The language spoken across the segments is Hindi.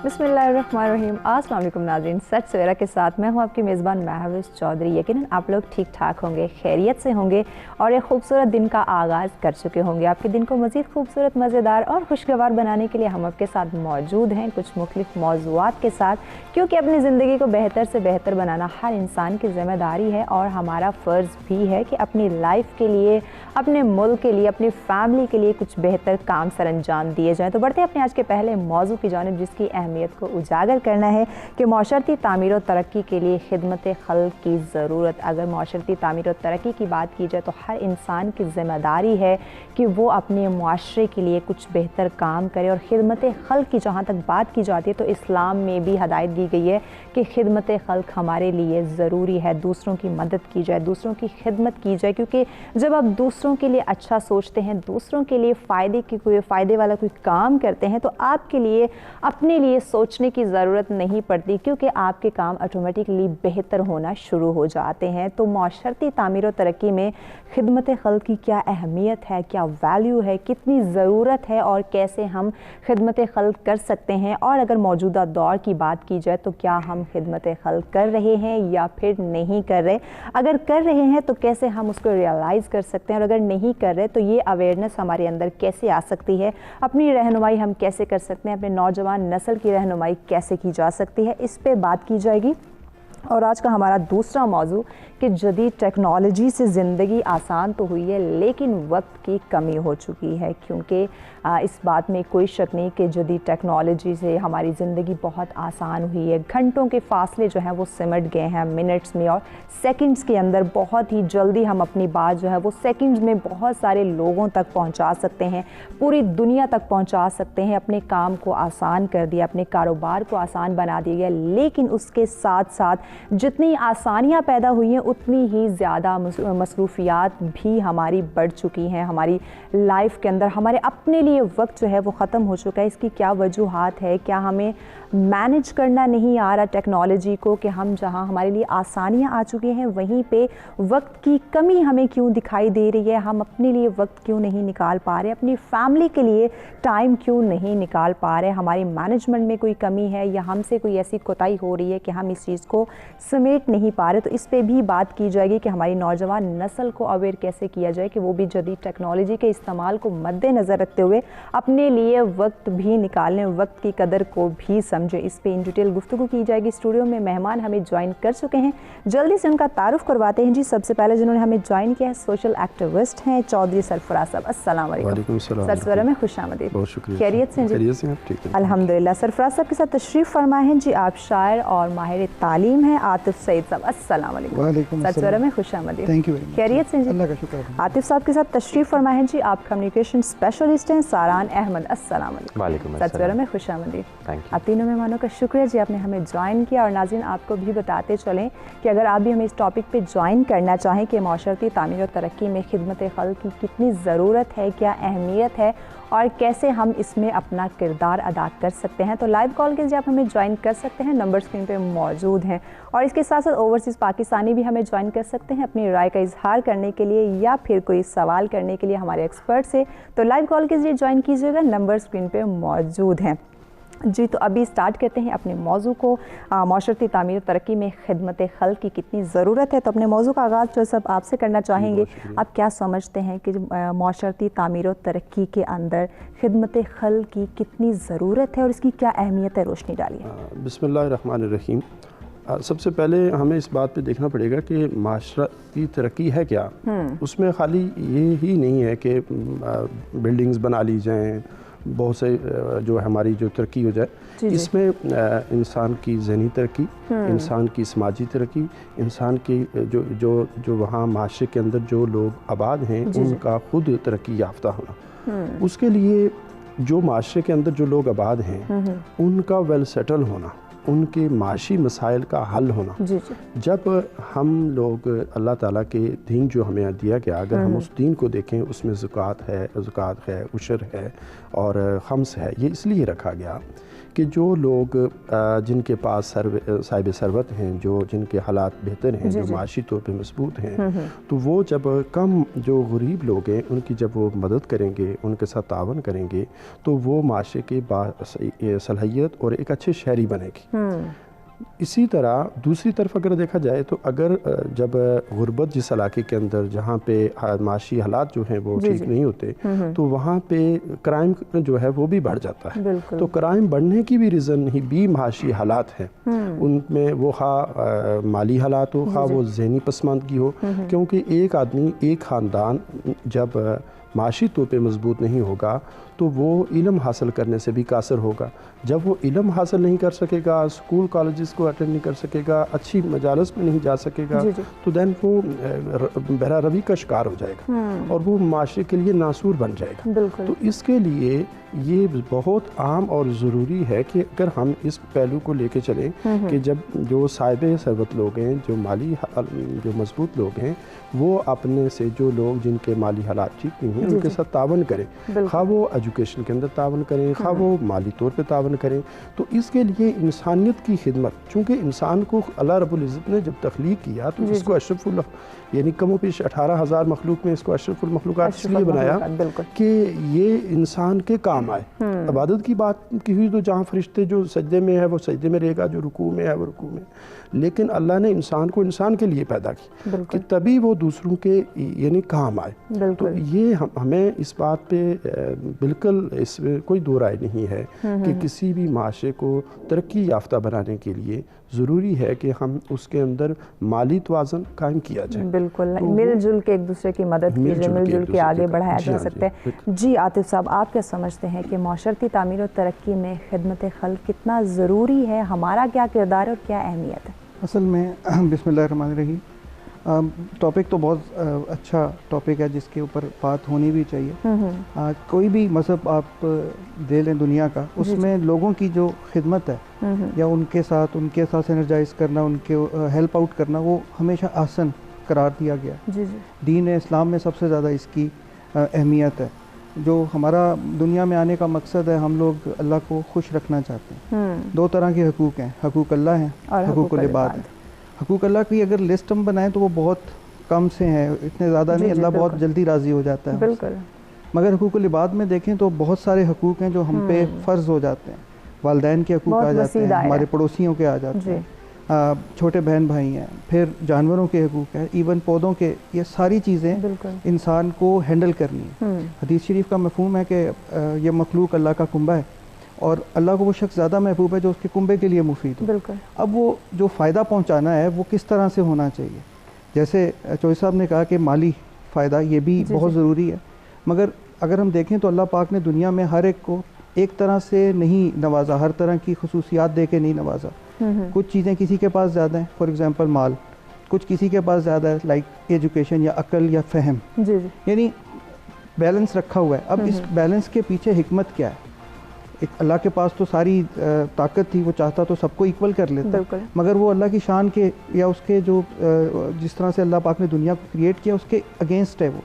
बिस्मिल्लाहिर्रहमानिर्रहीम। अस्सलाम वालेकुम नाज़रीन, सच सवेरा के साथ मैं हूं आपकी मेज़बान महविश चौधरी। यकीनन आप लोग ठीक ठाक होंगे, खैरियत से होंगे और एक खूबसूरत दिन का आगाज़ कर चुके होंगे। आपके दिन को मज़ीद खूबसूरत, मज़ेदार और खुशगवार बनाने के लिए हम आपके साथ मौजूद हैं कुछ मुख्तलिफ मौज़ूआत के साथ, क्योंकि अपनी ज़िंदगी को बेहतर से बेहतर बनाना हर इंसान की ज़िम्मेदारी है और हमारा फ़र्ज़ भी है कि अपनी लाइफ के लिए, अपने मुल्क के लिए, अपनी फैमिली के लिए कुछ बेहतर काम सर अंजाम दिए जाएँ। तो बढ़ते हैं अपने आज के पहले मौजू की जानिब, जिसकी अहमियत को उजागर करना है कि माशरती तामीर और तरक्की के लिए खिदमत खल्क की ज़रूरत। अगर माशरती तामीर और तरक्की की बात की जाए तो हर इंसान की ज़िम्मेदारी है कि वो अपने मुआशरे के लिए कुछ बेहतर काम करे। और खिदमत खल्क की जहाँ तक बात की जाती है तो इस्लाम में भी हदायत दी गई है कि खिदमत खल्क हमारे लिए ज़रूरी है, दूसरों की मदद की जाए, दूसरों की खिदमत की जाए, क्योंकि जब आप दूसरों के लिए अच्छा सोचते हैं, दूसरों के लिए फ़ायदे वाला कोई काम करते हैं तो आपके लिए अपने लिए सोचने की ज़रूरत नहीं पड़ती, क्योंकि आपके काम ऑटोमेटिकली बेहतर होना शुरू हो जाते हैं। तो माशरती तामीर और तरक्की में खिदमत खल्क की क्या अहमियत है, क्या वैल्यू है, कितनी ज़रूरत है और कैसे हम खिदमत खल्क कर सकते हैं। और अगर मौजूदा दौर की बात की जाए तो क्या हम खिदमत खल्क कर रहे हैं या फिर नहीं कर रहे। अगर कर रहे हैं तो कैसे हम उसको रियलाइज़ कर सकते हैं, और अगर नहीं कर रहे तो ये अवेयरनेस हमारे अंदर कैसे आ सकती है, अपनी रहनुमाई हम कैसे कर सकते हैं, अपने नौजवान नस्ल की रहनुमाई कैसे की जा सकती है, इस पे बात की जाएगी। और आज का हमारा दूसरा मौजू कि जदीद टेक्नोलॉजी से ज़िंदगी आसान तो हुई है लेकिन वक्त की कमी हो चुकी है, क्योंकि इस बात में कोई शक नहीं कि जदीद टेक्नोलॉजी से हमारी ज़िंदगी बहुत आसान हुई है। घंटों के फासले जो हैं वो सिमट गए हैं मिनट्स में, और सेकंड्स के अंदर बहुत ही जल्दी हम अपनी बात जो है वो सेकंड्स में बहुत सारे लोगों तक पहुंचा सकते हैं, पूरी दुनिया तक पहुंचा सकते हैं। अपने काम को आसान कर दिया, अपने कारोबार को आसान बना दिया, लेकिन उसके साथ साथ जितनी आसानियाँ पैदा हुई हैं उतनी ही ज़्यादा मसरूफियात भी हमारी बढ़ चुकी हैं। हमारी लाइफ के अंदर हमारे अपने लिए वक्त जो है वो ख़त्म हो चुका है। इसकी क्या वजूहात है? क्या हमें मैनेज करना नहीं आ रहा टेक्नोलॉजी को, कि हम जहां हमारे लिए आसानियां आ चुकी हैं वहीं पे वक्त की कमी हमें क्यों दिखाई दे रही है? हम अपने लिए वक्त क्यों नहीं निकाल पा रहे, अपनी फैमिली के लिए टाइम क्यों नहीं निकाल पा रहे? हमारी मैनेजमेंट में कोई कमी है या हमसे कोई ऐसी कोताही हो रही है कि हम इस चीज़ को समेट नहीं पा रहे? तो इस पर भी बात की जाएगी कि हमारी नौजवान नस्ल को अवेयर कैसे किया जाए कि वो भी जदीद टेक्नोलॉजी के इस्तेमाल को मद्देनज़र रखते हुए अपने लिए वक्त भी निकालें, वक्त की कदर को भी समझे। इस पे इन डिटेल गुफ्तगू की जाएगी। स्टूडियो में मेहमान हमें ज्वाइन कर चुके हैं, जल्दी से उनका तारुफ करवाते हैं। जी, सबसे पहले जिन्होंने हमें ज्वाइन किया है सोशल एक्टिविस्ट हैं चौधरी सरफराज साहब। अस्सलाम वालेकुम। सरसवरा में खुशामदीद। बहुत शुक्रिया। खैरियत से जी? अल्हम्दुलिल्लाह। सरफराज साहब के साथ तशरीफ़ फरमा है जी, आप शायर और माहिर तालीम हैं आतिफ सईद साहब। अस्सलाम वालेकुम। सरसवरा में खुशामदीद। Thank you very much. खैरियत से जी? अल्लाह का शुक्र है। आतिफ साहब के साथ तशरीफ़ फरमा है जी, आप कम्युनिकेशन स्पेशलिस्ट हैं सारान अहमद। अस्सलाम वालेकुम। सरसवरा में खुशामदीद। आप तीनों मेहमानों का शुक्रिया जी, आपने हमें ज्वाइन किया। और नाज़रीन, आपको भी बताते चलें कि अगर आप भी हमें इस टॉपिक पे ज्वाइन करना चाहें कि माशरती तामीर और तरक्की में खिदमत खल्क की कितनी ज़रूरत है, क्या अहमियत है और कैसे हम इसमें अपना किरदार अदा कर सकते हैं, तो लाइव कॉल के जरिए आप हमें ज्वाइन कर सकते हैं। नंबर स्क्रीन पे मौजूद हैं। और इसके साथ साथ ओवरसीज़ पाकिस्तानी भी हमें ज्वाइन कर सकते हैं अपनी राय का इजहार करने के लिए या फिर कोई सवाल करने के लिए हमारे एक्सपर्ट से। तो लाइव कॉल के जरिए ज्वाइन कीजिएगा, नंबर स्क्रीन पर मौजूद हैं जी। तो अभी स्टार्ट करते हैं अपने मौजू को, माशरती तामीर तरक्की में खिदमत खल्क की कितनी ज़रूरत है। तो अपने मौजू का आगाज़ जो सब आपसे करना चाहेंगे, आप क्या समझते हैं कि माशरती तामीर तरक्की के अंदर खिदमत खल्क की कितनी ज़रूरत है और इसकी क्या अहमियत है? रोशनी डालिए। बिस्मिल्लाहिर्रहमानिर्रहीम। सबसे पहले हमें इस बात पे देखना पड़ेगा कि माशरती तरक्की है क्या। उसमें खाली ये ही नहीं है कि बिल्डिंग्स बना ली जाएँ, बहुत से जो हमारी जो तरक्की हो जाए। इसमें इंसान की ज़हनी तरक्की, इंसान की समाजी तरक्की, इंसान की जो वहाँ माशरे के अंदर जो लोग आबाद हैं उनका खुद तरक्की याफ्ता होना। उसके लिए जो माशरे के अंदर जो लोग आबाद हैं उनका वेल सेटल होना, उनके माशी मसाइल का हल होना। जी जी। जब हम लोग अल्लाह ताला के दीन जो हमें दिया गया, अगर हम उस दीन को देखें, उसमें ज़कात है, उशर है और खम्स है। ये इसलिए रखा गया कि जो लोग जिनके पास साहिब सरवत हैं, जिनके हालात बेहतर हैं, जो माशी तौर पे मजबूत हैं, तो वो जब कम जो गरीब लोग हैं उनकी जब वो मदद करेंगे, उनके साथ तावन करेंगे, तो वो माशरे की सलाहियत और एक अच्छे शहरी बनेगी। इसी तरह दूसरी तरफ अगर देखा जाए तो अगर जब गुर्बत जिस इलाके के अंदर जहाँ पे माशी हालात जो हैं वो ठीक नहीं होते, तो वहाँ पे क्राइम जो है वो भी बढ़ जाता है। तो क्राइम बढ़ने की भी रीज़न ही भी माशी हालात हैं। उनमें वो माली हालात हो, वो ज़हनी पसमानदगी हो, क्योंकि एक आदमी, एक ख़ानदान जब माशी तौर पे मजबूत नहीं होगा तो वो इल्म हासिल करने से भी कासर होगा। जब वो इल्म हासिल नहीं कर सकेगा, स्कूल कॉलेजेस को अटेंड नहीं कर सकेगा, अच्छी मजालस में नहीं जा सकेगा, तो दैन वो बहरा रवी का शिकार हो जाएगा और वो माशरे के लिए नासूर बन जाएगा। तो इसके लिए ये बहुत आम और ज़रूरी है कि अगर हम इस पहलू को लेके चलें कि जब जो साहिब सरवत लोग हैं, जो मजबूत लोग हैं, वो अपने से जो लोग जिनके माली हालात ठीक नहीं हैं उनके साथ तावन करें, खा वो एजुकेशन के अंदर तावन करें, खा वो माली तौर पे तावन करें। तो इसके लिए इंसानियत की खिदमत, चूँकि इंसान को अल्लाह रब्बुल इज़्ज़त ने जब तख्लीक किया तो इसको अशरफुल यानी कमो पेश 18,000 मखलूक में इसको अशरफुल मखलूक़ात इसलिए बनाया कि ये इंसान के काम आए। इबादत की बात की हुई तो जहाँ फरिश्ते जो सजदे में है वो सजदे में रहेगा, जो रुकू में है वो रुकू में, लेकिन अल्लाह ने इंसान को इंसान के लिए पैदा की कि तभी वो दूसरों के यानी काम आए। तो ये हमें इस बात पे बिल्कुल इसमें कोई दो राय नहीं है कि किसी भी माशरे को तरक्की याफ्ता बनाने के लिए ज़रूरी है कि हम उसके अंदर माली तवाज़ुन कायम किया जाए। बिल्कुल, मिलजुल के एक दूसरे की मदद की जाए, मिलजुल के आगे बढ़ाया जा सकता है। जी आतिफ साहब, आप क्या समझते हैं कि माशरती तामीर और तरक्की में खिदमत खल्क़ कितना ज़रूरी है? हमारा क्या किरदार और क्या अहमियत है? असल में बिस्मिल्लाहिर्रहमानिर्रहीम, टॉपिक तो बहुत अच्छा टॉपिक है जिसके ऊपर बात होनी भी चाहिए। कोई भी मज़हब आप दे लें दुनिया का, उसमें लोगों की जो खिदमत है या उनके साथ एनर्जाइज करना, उनके हेल्प आउट करना, वो हमेशा आसन करार दिया गया। दीन इस्लाम में सबसे ज़्यादा इसकी अहमियत है। जो हमारा दुनिया में आने का मकसद है, हम लोग अल्लाह को खुश रखना चाहते हैं। दो तरह के हकूक़ हैं, हकूक़ अल्लाह हैं और हकूक़ुल इबाद हैं। हकूक़ अल्लाह की अगर लिस्ट हम बनाएं तो वो बहुत कम से हैं, इतने ज़्यादा नहीं। अल्लाह बहुत जल्दी राज़ी हो जाता है बिल्कुल। मगर हकूक़ुल इबाद में देखें तो बहुत सारे हकूक़ हैं जो हम पे फ़र्ज़ हो जाते हैं। वालिदैन के हकूक़ आ जाते हैं, हमारे पड़ोसियों के आ जाते हैं, छोटे बहन भाई हैं, फिर जानवरों के हकूक़ हैं, इवन पौधों के। ये सारी चीज़ें इंसान को हैंडल करनी है। हदीस शरीफ का मफ़हूम है कि ये मखलूक अल्लाह का कुंबा है और अल्लाह को वो शख्स ज़्यादा महबूब है जो उसके कुंबे के लिए मुफीद हो। अब वो जो फ़ायदा पहुँचाना है वो किस तरह से होना चाहिए? जैसे चौधरी साहब ने कहा कि माली फ़ायदा ये भी बहुत ज़रूरी है, मगर अगर हम देखें तो अल्लाह पाक ने दुनिया में हर एक को एक तरह से नहीं नवाजा, हर तरह की खसूसियात दे के नहीं नवाजा। कुछ चीज़ें किसी के पास ज़्यादा हैं, फॉर एग्ज़ाम्पल माल, कुछ किसी के पास ज़्यादा है, लाइक एजुकेशन या अक्ल या फ़हम, यानी बैलेंस रखा हुआ है। अब इस बैलेंस के पीछे हिकमत क्या है? एक अल्लाह के पास तो सारी ताकत थी, वो चाहता तो सबको इक्वल कर लेता, मगर वो अल्लाह की शान के या उसके जो जिस तरह से अल्लाह पाक ने दुनिया को क्रिएट किया उसके अगेंस्ट है वो।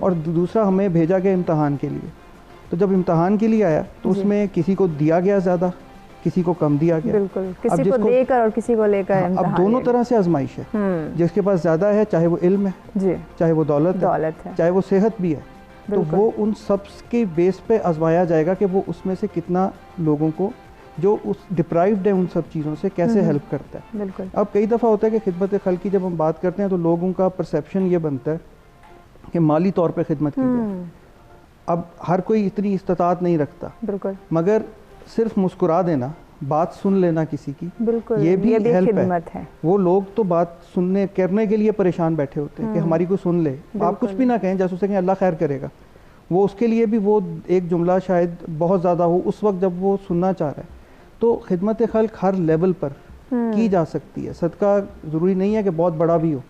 और दूसरा, हमें भेजा गया इम्तहान के लिए, तो जब इम्तहान के लिए आया तो उसमें किसी को दिया गया ज़्यादा, किसी को कम दिया गया। किसी को देकर और किसी को लेकर। अब दोनों तरह से आजमाइश है। जिसके पास ज़्यादा है, चाहे वो इल्म है, चाहे वो दौलत है, चाहे वो सेहत भी है, तो वो उन सब के बेस पे आजमाया जाएगा कि वो उसमें से कितना लोगों को जो उस डिप्राइव्ड है उन सब चीज़ों से कैसे हेल्प करता है। अब कई दफ़ा होता है कि खिदमत खल्क़ की जब हम बात करते हैं तो लोगों का परसेप्शन ये बनता है कि माली तौर पे खिदमत की जाए। अब हर कोई इतनी इस्तात नहीं रखता, मगर सिर्फ मुस्कुरा देना, बात सुन लेना किसी की, ये भी हेल्प है। वो लोग तो बात सुनने करने के लिए परेशान बैठे होते हैं कि हमारी को सुन ले। आप कुछ भी ना कहें, जैसे कहें अल्लाह खैर करेगा, वो उसके लिए भी वो एक जुमला शायद बहुत ज़्यादा हो उस वक्त जब वो सुनना चाह रहा है। तो खिदमत खल्क़ हर लेवल पर की जा सकती है। सदका ज़रूरी नहीं है कि बहुत बड़ा भी हो।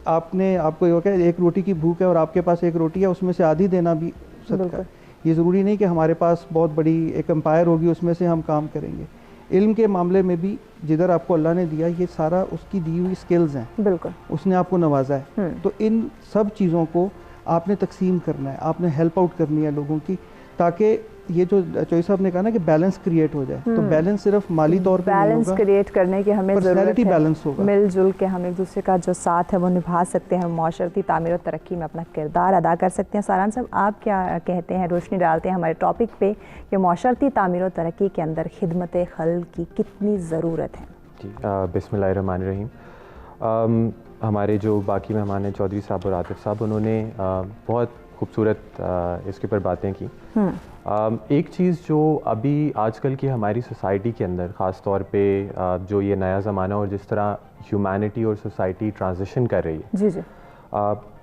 आपको एक रोटी की भूख है और आपके पास एक रोटी है, उसमें से आधी देना भी सदका है। ये ज़रूरी नहीं कि हमारे पास बहुत बड़ी एक एम्पायर होगी उसमें से हम काम करेंगे। इल्म के मामले में भी जिधर आपको अल्लाह ने दिया, ये सारा उसकी दी हुई स्किल्स हैं, बिल्कुल उसने आपको नवाजा है। तो इन सब चीज़ों को आपने तकसीम करना है, आपने हेल्प आउट करनी है लोगों की, ताकि ये जो चौधरी साहब ने कहा ना कि बैलेंस क्रिएट हो जाए। तो बैलेंस सिर्फ माली तौर पे नहीं बैलेंस होगा, क्रिएट करने की हमें ज़रूरत पर्सनैलिटी है। बैलेंस होगा। मिलजुल के हम एक दूसरे का जो साथ है वो निभा सकते हैं, माशरती तामीर और तरक्की में अपना किरदार अदा कर सकते हैं। सारान साहब, आप क्या कहते हैं, रोशनी डालते हैं हमारे टॉपिक पे कि माशरती तामीर और तरक्की के अंदर खिदमत खल्क की कितनी ज़रूरत है? जी, बिस्मिल्लाहिर्रहमानिर्रहीम। हमारे जो बाकी मेहमान हैं चौधरी साहब और आतिफ साहब, उन्होंने बहुत खूबसूरत इसके ऊपर बातें की। एक चीज़ जो अभी आजकल की हमारी सोसाइटी के अंदर ख़ास तौर पे जो ये नया ज़माना और जिस तरह ह्यूमैनिटी और सोसाइटी ट्रांजिशन कर रही है, जी जी,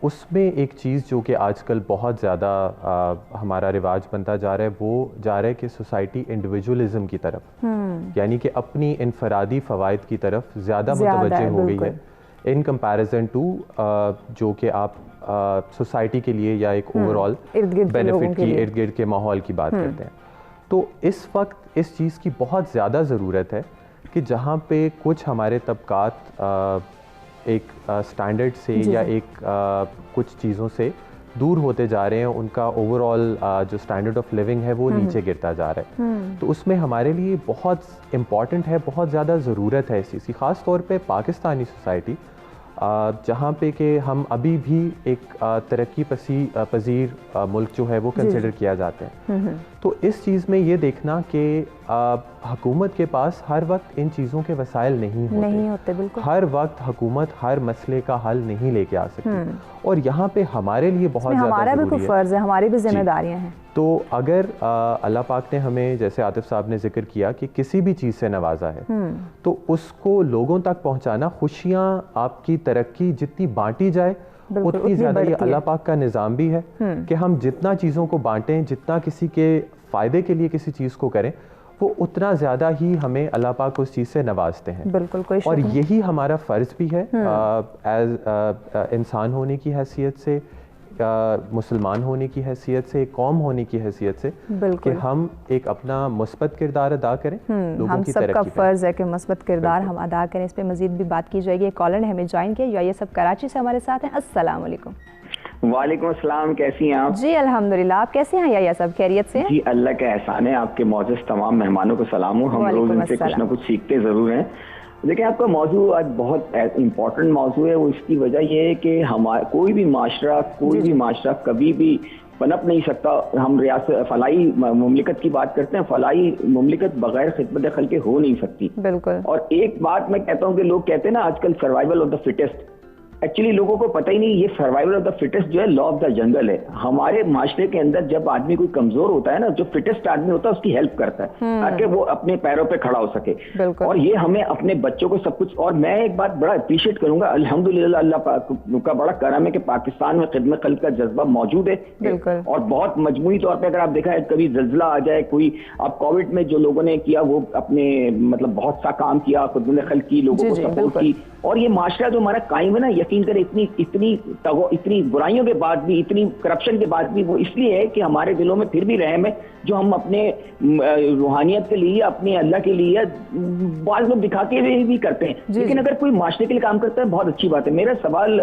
उसमें एक चीज़ जो कि आजकल बहुत ज़्यादा हमारा रिवाज बनता जा रहा है, वो जा रहा है कि सोसाइटी इंडिविजुअलिज़म की तरफ, यानी कि अपनी इनफरादी फ़वाइद की तरफ ज़्यादा मुतवज्जे हो गई है इन कंपैरिजन टू जो कि आप सोसाइटी के लिए या एक ओवरऑल बेनिफिट की, इर्द गिर्द के माहौल की बात करते हैं। तो इस वक्त इस चीज़ की बहुत ज़्यादा ज़रूरत है कि जहाँ पे कुछ हमारे तबकात एक स्टैंडर्ड से या एक कुछ चीज़ों से दूर होते जा रहे हैं, उनका ओवरऑल जो स्टैंडर्ड ऑफ लिविंग है वो नीचे गिरता जा रहा है। तो उसमें हमारे लिए बहुत इम्पॉर्टेंट है, बहुत ज़्यादा ज़रूरत है इस चीज़ की, ख़ास तौर पे पाकिस्तानी सोसाइटी जहाँ पे कि हम अभी भी एक तरक्की पजीर मुल्क जो है वो कंसिडर किया जाते हैं। तो इस चीज़ में ये देखना कि हुकूमत के पास हर वक्त इन चीज़ों के वसाइल नहीं होते, बिल्कुल। हर वक्त हुकूमत हर मसले का हल नहीं लेके आ सकती, और यहाँ पे हमारे लिए बहुत ज़्यादा हमारा भी कोई फ़र्ज़ है, हमारी भी जिम्मेदारियाँ हैं। तो अगर अल्लाह पाक ने हमें, जैसे आतिफ साहब ने जिक्र किया, कि किसी भी चीज़ से नवाजा है, तो उसको लोगों तक पहुँचाना, खुशियाँ आपकी तरक्की जितनी बांटी जाए उतनी ज़्यादा, ये अल्लाह पाक का निज़ाम भी है कि हम जितना चीज़ों को बांटें, जितना किसी के फ़ायदे के लिए किसी चीज़ को करें, वो उतना ज़्यादा ही हमें अल्लाह पाक उस चीज़ से नवाजते हैं। बिल्कुल, कोई और यही हमारा फ़र्ज़ भी है एज इंसान होने की हैसियत से, मुसलमान होने की हैसियत से, कौम होने की हैसियत से, कि हम एक अपना मुस्बत किरदार अदा करें। हम सबका फ़र्ज़ है कि मुस्बत किरदार हम अदा करें। इस पे मज़ीद भी बात की जाएगी। एक कॉलर ने हमें ज्वाइन किया, ये सब कराची से हमारे साथ हैं। अस्सलाम वालेकुम। वालेकुम अस्सलाम, कैसी हैं आप? जी अल्हम्दुलिल्लाह, आप कैसे हैं? या सब खैरियत से हैं? जी अल्लाह का एहसान है, आपके मौजूद तमाम मेहमानों को सलाम हो। हम रोज इनसे कुछ ना कुछ सीखते ज़रूर हैं। देखिए, आपका मौजू आज बहुत इम्पोर्टेंट मौजू है। वो इसकी वजह यह है कि हमारा कोई भी माशरा कभी भी पनप नहीं सकता। हम रियासत फलाई मुमलिकत की बात करते हैं, फलाई मुमलिकत बगैर खिदमत खल्क हो नहीं सकती। बिल्कुल। और एक बात मैं कहता हूँ कि लोग कहते हैं ना आजकल survival of the fittest, actually लोगों को पता ही नहीं, ये सर्वाइवल ऑफ द फिटेस्ट जो है लॉ ऑफ द जंगल है। हमारे माशरे के अंदर जब आदमी कोई कमजोर होता है ना, जो फिटेस्ट आदमी होता है उसकी हेल्प करता है ताकि वो अपने पैरों पे खड़ा हो सके। और ये हमें अपने बच्चों को सब कुछ, और मैं एक बात बड़ा अप्रिशिएट करूंगा, अल्हम्दुलिल्लाह अल्लाह का बड़ा करम है कि पाकिस्तान में खिदमत खल्क का जज्बा मौजूद है। और बहुत मजमूई तौर पर अगर आप देखा है, कभी जल्जला आ जाए, कोई आप कोविड में जो लोगों ने किया वो अपने मतलब बहुत सा काम किया, खिदमत खल्क की, लोगों को सपोर्ट की। और ये माशरा जो हमारा कायम है ना, यकीन करें इतनी बुराइयों के बाद भी, इतनी करप्शन के बाद भी, वो इसलिए है कि हमारे दिलों में फिर भी रहम है, जो हम अपने रूहानियत के लिए, अपने अल्लाह के लिए बात लोग दिखाते हुए भी करते हैं। लेकिन अगर कोई माशरे के लिए काम करता है, बहुत अच्छी बात है। मेरा सवाल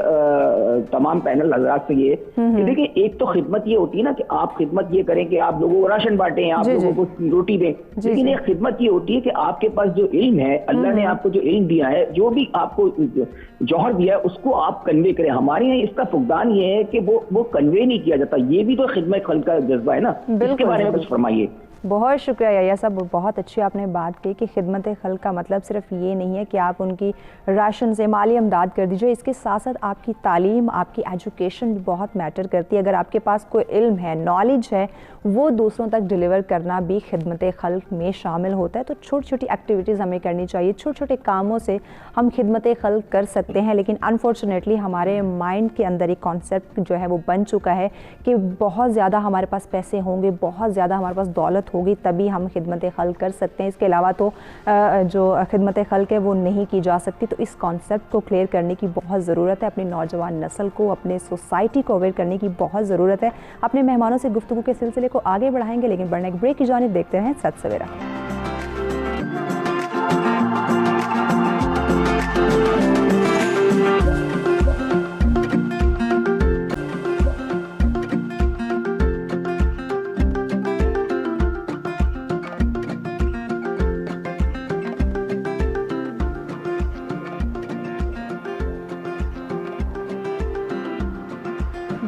तमाम पैनल हज़रात से ये है, देखिए, एक तो खिदमत ये होती है ना कि आप खिदमत ये करें कि आप लोगों को राशन बांटें, आप लोगों को रोटी दें, लेकिन एक खिदमत ये होती है कि आपके पास जो इल्म है, अल्लाह ने आपको जो इल्म दिया है, जो भी आपको जौहर दिया है, उसको आप कन्वे करें। हमारे यहाँ इसका फुकदान ये है कि वो कन्वे नहीं किया जाता। ये भी तो खिदमत खल्क का जज्बा है ना, इसके बारे में कुछ फरमाइए। बहुत शुक्रिया या साहब, बहुत अच्छी आपने बात की कि खिदमत खल्क का मतलब सिर्फ ये नहीं है कि आप उनकी राशन से माली इमदाद कर दीजिए, इसके साथ साथ आपकी तालीम, आपकी एजुकेशन भी बहुत मैटर करती है। अगर आपके पास कोई इल्म है, नॉलेज है, वो दूसरों तक डिलीवर करना भी खिदमत खल्क में शामिल होता है। तो छोटी छोटी एक्टिविटीज़ हमें करनी चाहिए, छोटे छोटे कामों से हम खिदमत खल्क कर सकते हैं। लेकिन अनफॉर्चुनेटली हमारे माइंड के अंदर एक कॉन्सेप्ट जो है वो बन चुका है कि बहुत ज़्यादा हमारे पास पैसे होंगे, बहुत ज़्यादा हमारे पास दौलत होगी, तभी हम खिदमत खल्क कर सकते हैं। इसके अलावा तो जो खिदमत खल्क है वो नहीं की जा सकती। तो इस कॉन्सेप्ट को क्लियर करने की बहुत ज़रूरत है। अपनी नौजवान नस्ल को, अपने सोसाइटी को अवेयर करने की बहुत ज़रूरत है। अपने मेहमानों से गुफ्तगू के सिलसिले को आगे बढ़ाएंगे, लेकिन बढ़ने एक ब्रेक की जानिब देखते हैं सच सवेरा।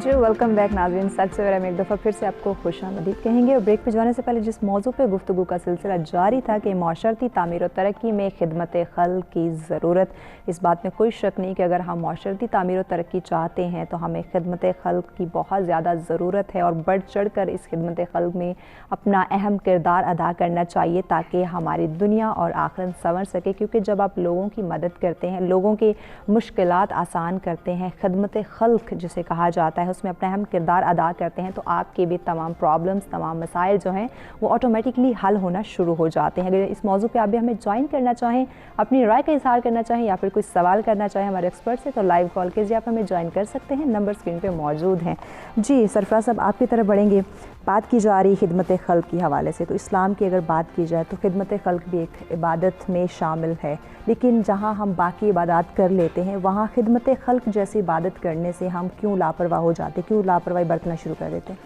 जी वेलकम बैक नाज़रीन। सच सवेरा में एक दफ़ा फिर से आपको खुशामदीद कहेंगे। और ब्रेक पे जाने से पहले जिस मौजू पे गुफ्तगू का सिलसिला जारी था कि माशरती तामीर और तरक्की में खिदमत खल्क की ज़रूरत, इस बात में कोई शक नहीं कि अगर हम माशरती तामीर और तरक्की चाहते हैं तो हमें खिदमत खल्क की बहुत ज़्यादा ज़रूरत है और बढ़ चढ़ कर इस खिदमत खल्क में अपना अहम किरदार अदा करना चाहिए ताकि हमारी दुनिया और आखिरत संवर सके। क्योंकि जब आप लोगों की मदद करते हैं, लोगों के मुश्किलात आसान करते हैं, खिदमत खल्क जिसे कहा जाता है उसमें अपना अहम किरदार अदा करते हैं, तो आपके भी तमाम प्रॉब्लम्स, तमाम मसाइल जो हैं वो ऑटोमेटिकली हल होना शुरू हो जाते हैं। अगर इस मौजू पे आप भी हमें ज्वाइन करना चाहें, अपनी राय का इजहार करना चाहें या फिर कोई सवाल करना चाहें हमारे एक्सपर्ट से, तो लाइव कॉल कीजिए, आप हमें ज्वाइन कर सकते हैं। नंबर स्क्रीन पे मौजूद हैं। जी सरफराज साहब, आपकी तरफ बढ़ेंगे। बात की जा रही खिदमत खल्क के हवाले से, तो इस्लाम की अगर बात की जाए तो खिदमत खल्क भी एक इबादत में शामिल है, लेकिन जहाँ हम बाकी इबादत कर लेते हैं वहाँ खिदमत खल्क जैसी इबादत करने से हम क्यों लापरवाह हो जाते, क्यों लापरवाही बरतना शुरू कर देते हैं?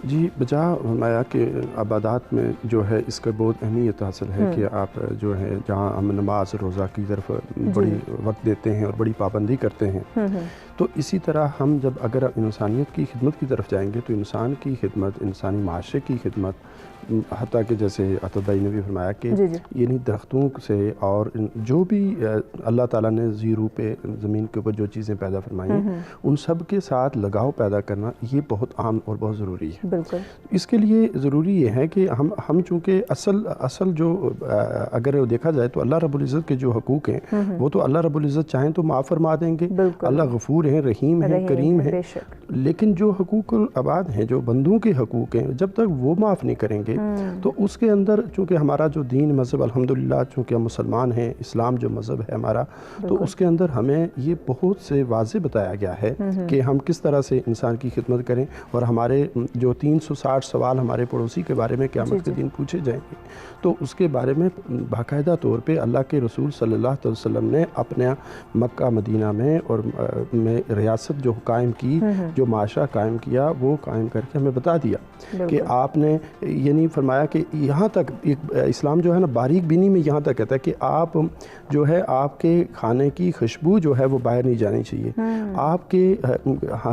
जी बजा फरमाया कि इबादत में जो है इसका बहुत अहमियत हासिल है कि आप जो है जहाँ हम नमाज रोज़ा की तरफ बड़ी वक्त देते हैं और बड़ी पाबंदी करते हैं, तो इसी तरह हम जब अगर इंसानियत की खिदमत की तरफ जाएंगे तो इंसान की खिदमत, इंसानी माशरे की खिदमत, हत्ता कि जैसे अतद भाई ने भी फरमाया कि यानी दरख्तों से और जो भी अल्लाह ताला ने ज़ीरो पे ज़मीन के ऊपर जो चीज़ें पैदा फरमाई हैं उन सब के साथ लगाव पैदा करना ये बहुत आम और बहुत ज़रूरी है। बिल्कुल। इसके लिए ज़रूरी ये है कि हम चूँकि असल जो अगर देखा जाए तो अल्लाह रब्बुल इज़्ज़त के जो हकूक़ हैं वो तो अल्लाह रब्बुल इज़्ज़त चाहें तो माफ़ फरमा देंगे। अल्लाह गफूर हैं, रहीम हैं, करीम हैं। लेकिन जो हकूक़ुल अबाद हैं, जो बंदों के हकूक़ हैं, जब तक वो माफ़ नहीं करेंगे तो उसके अंदर चूँकि हमारा जो दीन मज़हब अल्हम्दुलिल्लाह चूँकि हम मुसलमान हैं, इस्लाम जो मज़हब है हमारा, तो उसके अंदर हमें ये बहुत से वाज़े बताया गया है कि हम किस तरह से इंसान की खिदमत करें। और हमारे जो 360 सवाल हमारे पड़ोसी के बारे में क़यामत के दिन पूछे जाएंगे, तो उसके बारे में बाकायदा तौर पे अल्लाह के रसूल सल्लल्लाहु अलैहि वसल्लम ने अपने मक्का मदीना में और में रियासत जो कायम की, जो माशरा कायम किया, वो कायम करके हमें बता दिया कि आपने यानी फरमाया कि यहाँ तक इस्लाम जो है ना बारीक बीनी में यहाँ तक कहता है कि आप जो है आपके खाने की खुशबू जो है वो बाहर नहीं जानी चाहिए, आपके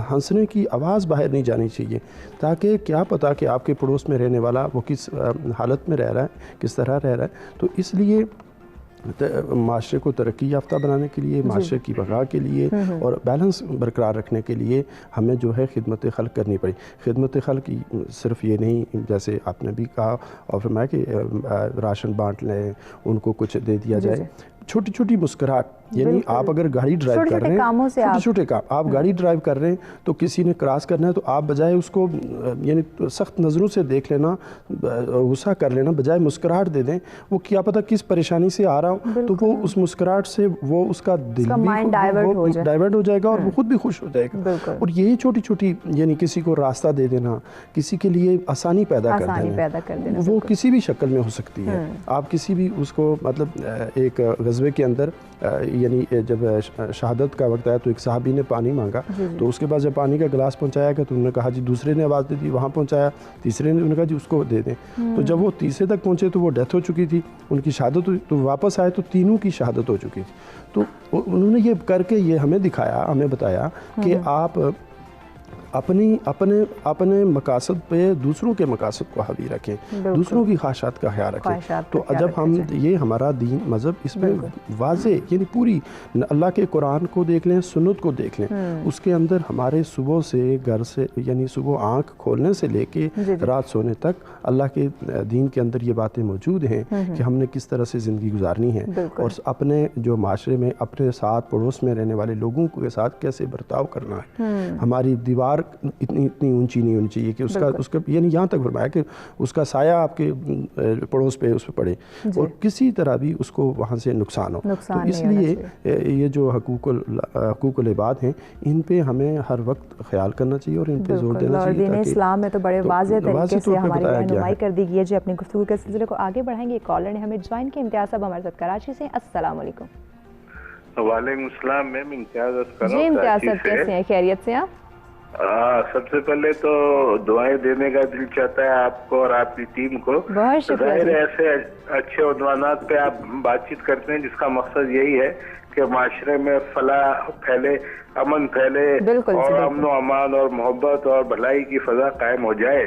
हंसने की आवाज़ बाहर नहीं जानी चाहिए, ताकि क्या पता कि आपके पड़ोस में रहने वाला वो किस हालत में रह रहा है, किस तरह रह रहा है। तो इसलिए माशरे को तरक्की याफ्ता बनाने के लिए, माशरे की बका के लिए और बैलेंस बरकरार रखने के लिए हमें जो है खिदमत खल्क करनी पड़ी। खिदमत खल्क सिर्फ ये नहीं, जैसे आपने भी कहा और फरमाया कि राशन बांट लें, उनको कुछ दे दिया जाए, छोटी छोटी मुस्कुराहट, यानी आप अगर गाड़ी ड्राइव कर रहे हैं, छोटे छोटे काम, आप गाड़ी ड्राइव कर रहे हैं तो किसी ने क्रॉस करना है तो आप बजाय उसको यानी सख्त नज़रों से देख लेना, गुस्सा कर लेना, बजाय मुस्कुराहट दे दें। वो क्या पता किस परेशानी से आ रहा हो, तो वो उस मुस्कुराहट से वो उसका दिल भी डाइवर्ट हो जाएगा और वो खुद भी खुश हो जाएगा। और यही छोटी छोटी यानी किसी को रास्ता दे देना, किसी के लिए आसानी पैदा कर देना, वो किसी भी शक्ल में हो सकती है। आप किसी भी उसको मतलब एक गज़वे के अंदर यानी जब शहादत का वक्त आया तो एक साहबी ने पानी मांगा, तो उसके पास जब पानी का गिलास पहुंचाया गया तो उन्होंने कहा जी, दूसरे ने आवाज़ दे दी, वहाँ पहुंचाया, तीसरे ने, उन्होंने कहा जी उसको दे दें। तो जब वो तीसरे तक पहुंचे तो वो डेथ हो चुकी थी, उनकी शहादत हुई, तो वापस आए तो तीनों की शहादत हो चुकी थी। तो उन्होंने ये करके ये हमें दिखाया, हमें बताया कि आप अपने मकासद पे दूसरों के मकासद को हावी रखें, दूसरों की ख्वाहिशात का ख्याल रखें। तो जब हम ये हमारा दीन मज़हब इसमें वाज़े यानी पूरी अल्लाह के कुरान को देख लें, सुन्नत को देख लें, उसके अंदर हमारे सुबह से घर से यानी सुबह आँख खोलने से लेके रात सोने तक अल्लाह के दीन के अंदर ये बातें मौजूद हैं कि हमने किस तरह से ज़िंदगी गुजारनी है और अपने जो माशरे में अपने साथ पड़ोस में रहने वाले लोगों के साथ कैसे बर्ताव करना है। हमारी दीवार इतनी ऊंची नहीं होनी चाहिए कि उसका यानी यहाँ तक फरमाया कि उसका साया आपके पड़ोस पे उस पर पड़े और किसी तरह भी उसको वहाँ से नुकसान हो। तो इसलिए ये जो हकूक़ुल इबाद हैं, इन पे हमें हर वक्त ख्याल करना चाहिए और इन पे जोर देना चाहिए। दीन इस्लाम में तो बड़े वाज़ेह तरीके से हमारी रहनुमाई कर दी गई है। जी, अपनी गुफ्तगू के सिलसिले को आगे बढ़ाएंगे। कॉलर ने हमें ज्वाइन किया, इम्तियाज़ साहब हमारे साथ कराची से। अस्सलाम वालेकुम। वालेकुम सलाम मैम, इम्तियाज़ जी, इम्तियाज़ साहब कैसे हैं, खैरियत से आप? सबसे पहले तो दुआएं देने का दिल चाहता है आपको और आपकी टीम को। बहुत शुक्रिया। ऐसे अच्छे उन्वानात पे आप बातचीत करते हैं जिसका मकसद यही है कि माशरे में फलाह फैले, अमन फैले बिल्कुल, और बिल्कुल। अमन अमान और मोहब्बत और भलाई की फजा कायम हो जाए।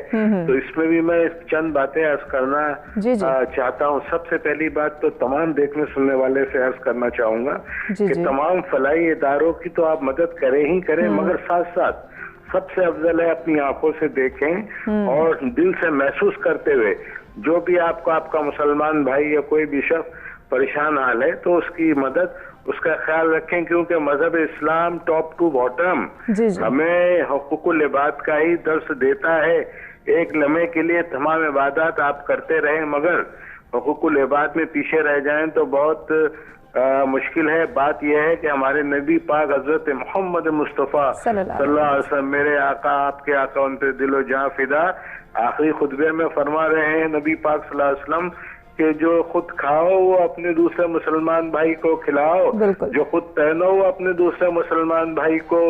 तो इसमें भी मैं चंद बातें अर्ज करना जी, जी। चाहता हूँ। सबसे पहली बात तो तमाम देखने सुनने वाले से अर्ज करना चाहूंगा जी, कि जी। तमाम फलाई इदारों की तो आप मदद करें ही करें, मगर साथ साथ सबसे अफजल है अपनी आंखों से देखें और दिल से महसूस करते हुए, जो भी आपका मुसलमान भाई या कोई भी शख्स परेशान हाल है तो उसकी मदद, उसका ख्याल रखें, क्योंकि मजहब इस्लाम टॉप टू बॉटम जी, जी। हमें हुकूकुल इबाद का ही दर्स देता है। एक लम्हे के लिए तमाम इबादत आप करते रहें, मगर हुकूकुल इबाद में पीछे रह जाएं तो बहुत मुश्किल है। बात यह है कि हमारे नबी पाक हजरत मोहम्मद मुस्तफ़ा सल्लल्लाहु अलैहि वसल्लम, मेरे आका आपके आका, उन पे दिलो जान फिदा, आखिरी खुतबे में फरमा रहे हैं नबी पाक सल्लल्लाहु अलैहि वसल्लम कि जो खुद खाओ वो अपने दूसरे मुसलमान भाई को खिलाओ, बिल्कुल। जो खुद पहनो वो अपने दूसरे मुसलमान भाई को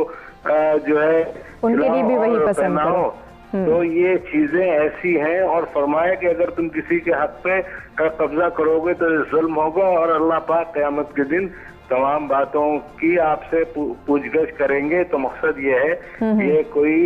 जो है उनके लिए भी वही और पसंद पहनाओ। करो। तो ये चीजें ऐसी हैं, और फरमाया कि अगर तुम किसी के हक पे कब्जा करोगे तो जुल्म होगा, और अल्लाह पाक क़यामत के दिन तमाम बातों की आपसे पूछगछ करेंगे। तो मकसद ये है, ये कोई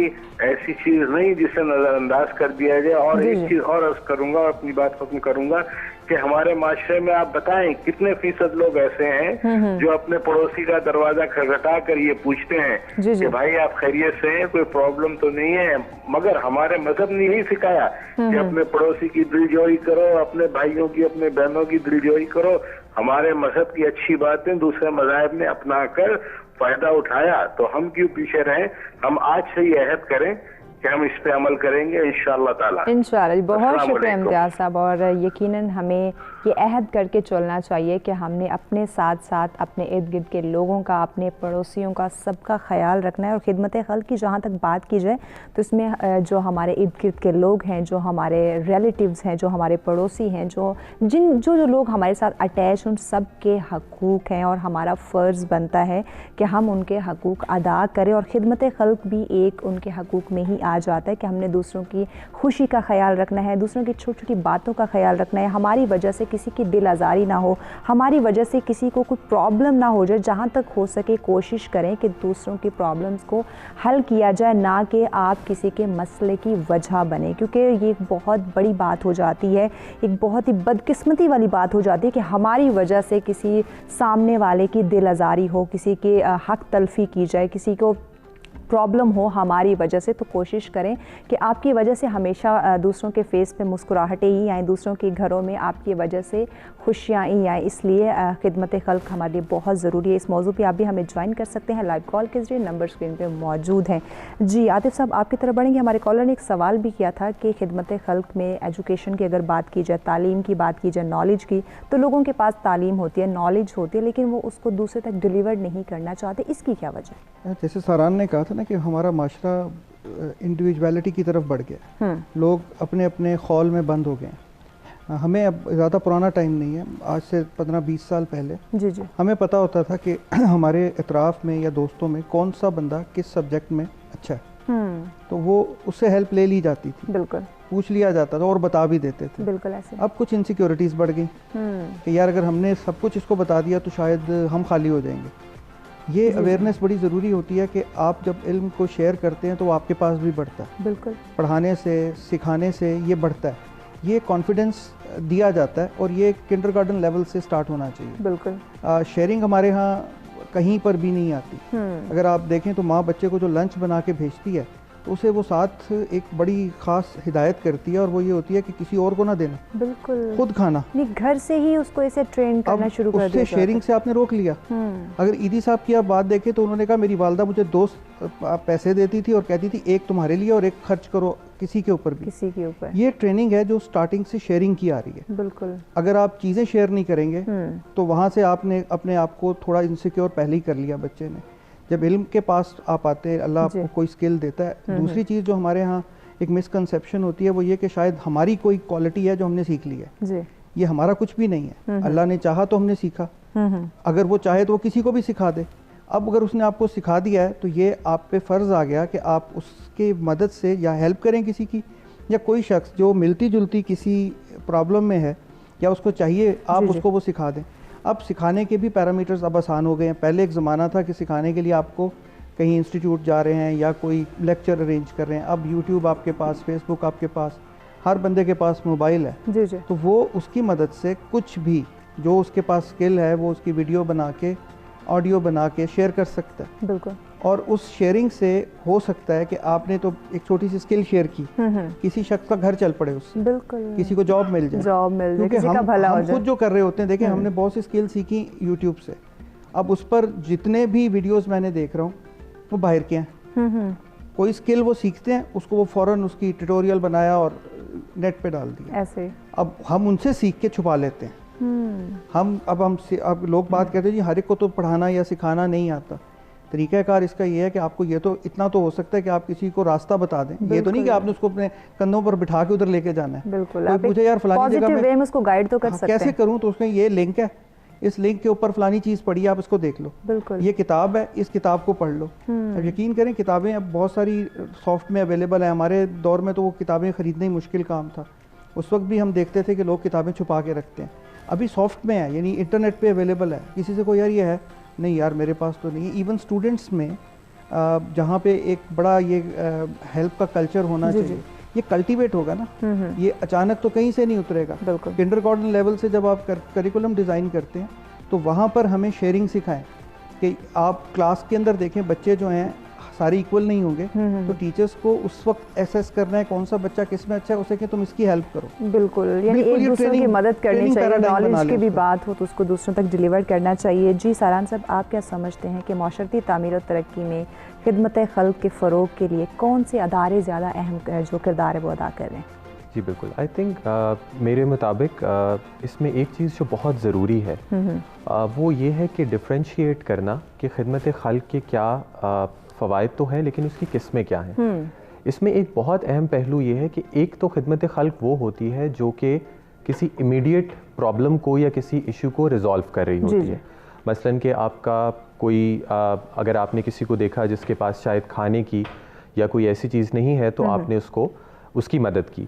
ऐसी चीज नहीं जिसे नजरअंदाज कर दिया जाए। और जी, एक जी। चीज और अर्ज करूंगा और अपनी बात खत्म करूंगा कि हमारे माशरे में आप बताएं कितने फीसद लोग ऐसे हैं जो अपने पड़ोसी का दरवाजा खटखटा कर ये पूछते हैं जी, जी। कि भाई आप खैरियत से हैं, कोई प्रॉब्लम तो नहीं है। मगर हमारे मजहब ने ही सिखाया कि अपने पड़ोसी की दिलजोई करो, अपने भाइयों की, अपने बहनों की दिलजोई करो। हमारे मजहब की अच्छी बातें दूसरे मज़ाहिब ने अपना कर फायदा उठाया, तो हम क्यों पीछे रहें। हम आज से ही अहद करें कि हम इस पे अमल करेंगे इंशाअल्लाह ताला। इंशाअल्लाह। बहुत अस्सलाम शुक्रिया वालेकुम। इम्तियाज़ साहब। और यकीनन हमें ये अहद करके चलना चाहिए कि हमने अपने साथ साथ अपने इर्द गिर्द के लोगों का, अपने पड़ोसियों का, सबका ख्याल रखना है। और खिदमत खल्क की जहाँ तक बात की जाए तो इसमें जो हमारे इर्द गिर्द के लोग हैं, जो हमारे रिलेटिव्स हैं, जो हमारे पड़ोसी हैं, जो लोग हमारे साथ अटैच, उन सब के हकूक़ हैं और हमारा फ़र्ज़ बनता है कि हम उनके हकूक़ अदा करें। और खिदमत खल्क भी एक उनके हकूक़ में ही आ जाता है कि हमने दूसरों की खुशी का ख्याल रखना है, दूसरों की छोटी छोटी बातों का ख्याल रखना है। हमारी वजह से किसी की दिल आज़ारी ना हो, हमारी वजह से किसी को कोई प्रॉब्लम ना हो जाए। जहाँ तक हो सके कोशिश करें कि दूसरों की प्रॉब्लम्स को हल किया जाए, ना कि आप किसी के मसले की वजह बने, क्योंकि ये एक बहुत बड़ी बात हो जाती है, एक बहुत ही बदकिस्मती वाली बात हो जाती है कि हमारी वजह से किसी सामने वाले की दिल आज़ारी हो, किसी के हक तलफ़ी की जाए, किसी को प्रॉब्लम हो हमारी वजह से। तो कोशिश करें कि आपकी वजह से हमेशा दूसरों के फेस पे मुस्कुराहटें ही आएँ, दूसरों के घरों में आपकी वजह से खुशियाँ ही आएँ। इसलिए खिदमत खल्क हमारे लिए बहुत ज़रूरी है। इस मौजू पे आप भी हमें ज्वाइन कर सकते हैं लाइव कॉल के ज़रिए, नंबर स्क्रीन पे मौजूद हैं। जी आतिफ साहब, आपकी तरफ बढ़ेंगे। हमारे कॉलर ने एक सवाल भी किया था कि खिदमत खल्क में एजुकेशन की अगर बात की जाए, तालीम की बात की जाए, नॉलेज की, तो लोगों के पास तालीम होती है, नॉलेज होती है, लेकिन वो उसको दूसरे तक डिलीवर नहीं करना चाहते। इसकी क्या वजह है? जैसे सारान ने कहा था ना कि हमारा माशरा इंडिविजुअलिटी की तरफ बढ़ गया, लोग अपने अपने खौल में बंद हो गए हैं। हमें अब ज़्यादा पुराना टाइम नहीं है, आज से 15-20 साल पहले जी जी हमें पता होता था कि हमारे इतराफ़ में या दोस्तों में कौन सा बंदा किस सब्जेक्ट में अच्छा है, तो वो उससे हेल्प ले ली जाती थी, बिल्कुल पूछ लिया जाता था और बता भी देते थे। बिल्कुल ऐसे। अब कुछ इनसिक्योरिटीज़ बढ़ गई कि यार अगर हमने सब कुछ इसको बता दिया तो शायद हम खाली हो जाएंगे। ये अवेयरनेस बड़ी ज़रूरी होती है कि आप जब इल्म को शेयर करते हैं तो वो आपके पास भी बढ़ता है, बिल्कुल पढ़ाने से, सिखाने से ये बढ़ता है, ये कॉन्फिडेंस दिया जाता है और ये किंडरगार्टन लेवल से स्टार्ट होना चाहिए। बिल्कुल शेयरिंग हमारे यहाँ कहीं पर भी नहीं आती। अगर आप देखें तो माँ बच्चे को जो लंच बना के भेजती है तो उसे वो साथ एक बड़ी ख़ास हिदायत करती है, और वो ये होती है कि किसी और को ना देना, बिल्कुल खुद खाना। नहीं, घर से ही उसको ऐसे ट्रेन करना शुरू कर दिया। उससे शेयरिंग से आपने रोक लिया। अगर ईदी साहब की आप बात देखें तो उन्होंने कहा मेरी वालदा मुझे 2 पैसे देती थी और कहती थी एक तुम्हारे लिए और एक खर्च करो किसी के ऊपर भी। किसी के ऊपर ये ट्रेनिंग है जो स्टार्टिंग से शेयरिंग की आ रही है। बिल्कुल। अगर आप चीज़ें शेयर नहीं करेंगे तो वहाँ से आपने अपने आप को थोड़ा इनसिक्योर पहले ही कर लिया बच्चे ने। जब इल्म के पास आप आते हैं, अल्लाह आपको कोई स्किल देता है। दूसरी चीज़ जो हमारे यहाँ एक मिसकंसेप्शन होती है वो ये कि शायद हमारी कोई क्वालिटी है जो हमने सीख ली है। जी। ये हमारा कुछ भी नहीं है, अल्लाह ने चाहा तो हमने सीखा, अगर वो चाहे तो वो किसी को भी सिखा दे। अब अगर उसने आपको सिखा दिया है तो ये आप पे फ़र्ज़ आ गया कि आप उसके मदद से या हेल्प करें किसी की, या कोई शख्स जो मिलती जुलती किसी प्रॉब्लम में है या उसको चाहिए आप उसको वो सिखा दें। अब सिखाने के भी पैरामीटर्स अब आसान हो गए हैं। पहले एक ज़माना था कि सिखाने के लिए आपको कहीं इंस्टीट्यूट जा रहे हैं या कोई लेक्चर अरेंज कर रहे हैं, अब यूट्यूब आपके पास, फेसबुक आपके पास, हर बंदे के पास मोबाइल है। जी जी। तो वो उसकी मदद से कुछ भी जो उसके पास स्किल है वो उसकी वीडियो बना के, ऑडियो बना के शेयर कर सकता है। बिल्कुल। और उस शेयरिंग से हो सकता है कि आपने तो एक छोटी सी स्किल शेयर की, किसी शख्स का घर चल पड़े उससे, बिल्कुल, किसी को जॉब मिल जाए, क्योंकि किसी का भला हो हम जाए। खुद जो कर रहे होते हैं, देखिए हमने बहुत सी स्किल सीखी यूट्यूब से। अब उस पर जितने भी वीडियोस मैंने देख रहा हूँ वो बाहर के हैं। कोई स्किल वो सीखते हैं, उसको वो फ़ौरन उसकी ट्यूटोरियल बनाया और नेट पे डाल दिया। ऐसे अब हम उनसे सीख के छुपा लेते हैं। अब लोग बात कहते हैं जी हर एक को तो पढ़ाना या सिखाना नहीं आता। तरीक़ाकार इसका ये है कि आपको ये तो इतना तो हो सकता है कि आप किसी को रास्ता बता दें, ये तो नहीं कि आपने उसको अपने कंधों पर बिठा के उधर लेके जाना है। बिल्कुल, कोई पूछे यार फलानी जगह में उसको गाइड तो कर सकते हैं, कैसे करूं, तो उसमें ये लिंक है, इस लिंक के ऊपर फलानी चीज़ पढ़ी, आप इसको देख लो। बिल्कुल। ये किताब है, इस किताब को पढ़ लो। अब यकीन करें किताबें अब बहुत सारी सॉफ्ट में अवेलेबल है। हमारे दौर में तो वो किताबें ख़रीदना ही मुश्किल काम था। उस वक्त भी हम देखते थे कि लोग किताबें छुपा के रखते हैं। अभी सॉफ्ट में है, यानी इंटरनेट पे अवेलेबल है। किसी से कोई यार ये है नहीं यार मेरे पास तो नहीं है। इवन स्टूडेंट्स में जहाँ पे एक बड़ा ये हेल्प का कल्चर होना चाहिए, ये कल्टीवेट होगा ना, ये अचानक तो कहीं से नहीं उतरेगा। किंडरगार्टन लेवल से जब आप करिकुलम डिज़ाइन करते हैं तो वहाँ पर हमें शेयरिंग सिखाएं कि आप क्लास के अंदर देखें बच्चे जो हैं सारे इक्वल नहीं होंगे, तो टीचर्स को उस वक्त एसेस करना है कौन सा बच्चा किस में अच्छा है, उसे कि तुम इसकी हेल्प करो। बिल्कुल, यानी एक दूसरे की मदद करनी चाहिए। नॉलेज की भी बात हो तो उसको दूसरों तक डिलीवर करना चाहिए। जी सारान साहब, आप क्या समझते हैं कि माशरती तामीर और तरक्की में खिदमत खल्क के फ़रोग के लिए कौन से अदारे ज़्यादा अहम जो किरदार है वो अदा कर रहे हैं? जी बिल्कुल, आई थिंक मेरे मुताबिक इसमें एक चीज़ जो बहुत ज़रूरी है वो ये है कि डिफ्रेंशिएट करना कि खिदमत खल्क के क्या फ़वाइद तो हैं लेकिन उसकी किस्में क्या हैं। इसमें एक बहुत अहम पहलू ये है कि एक तो खिदमत खल्क वो होती है जो कि किसी इमीडिएट प्रॉब्लम को या किसी इशू को रिज़ॉल्व कर रही होती है। मसलन कि आपका कोई अगर आपने किसी को देखा जिसके पास शायद खाने की या कोई ऐसी चीज़ नहीं है तो आपने उसकी मदद की।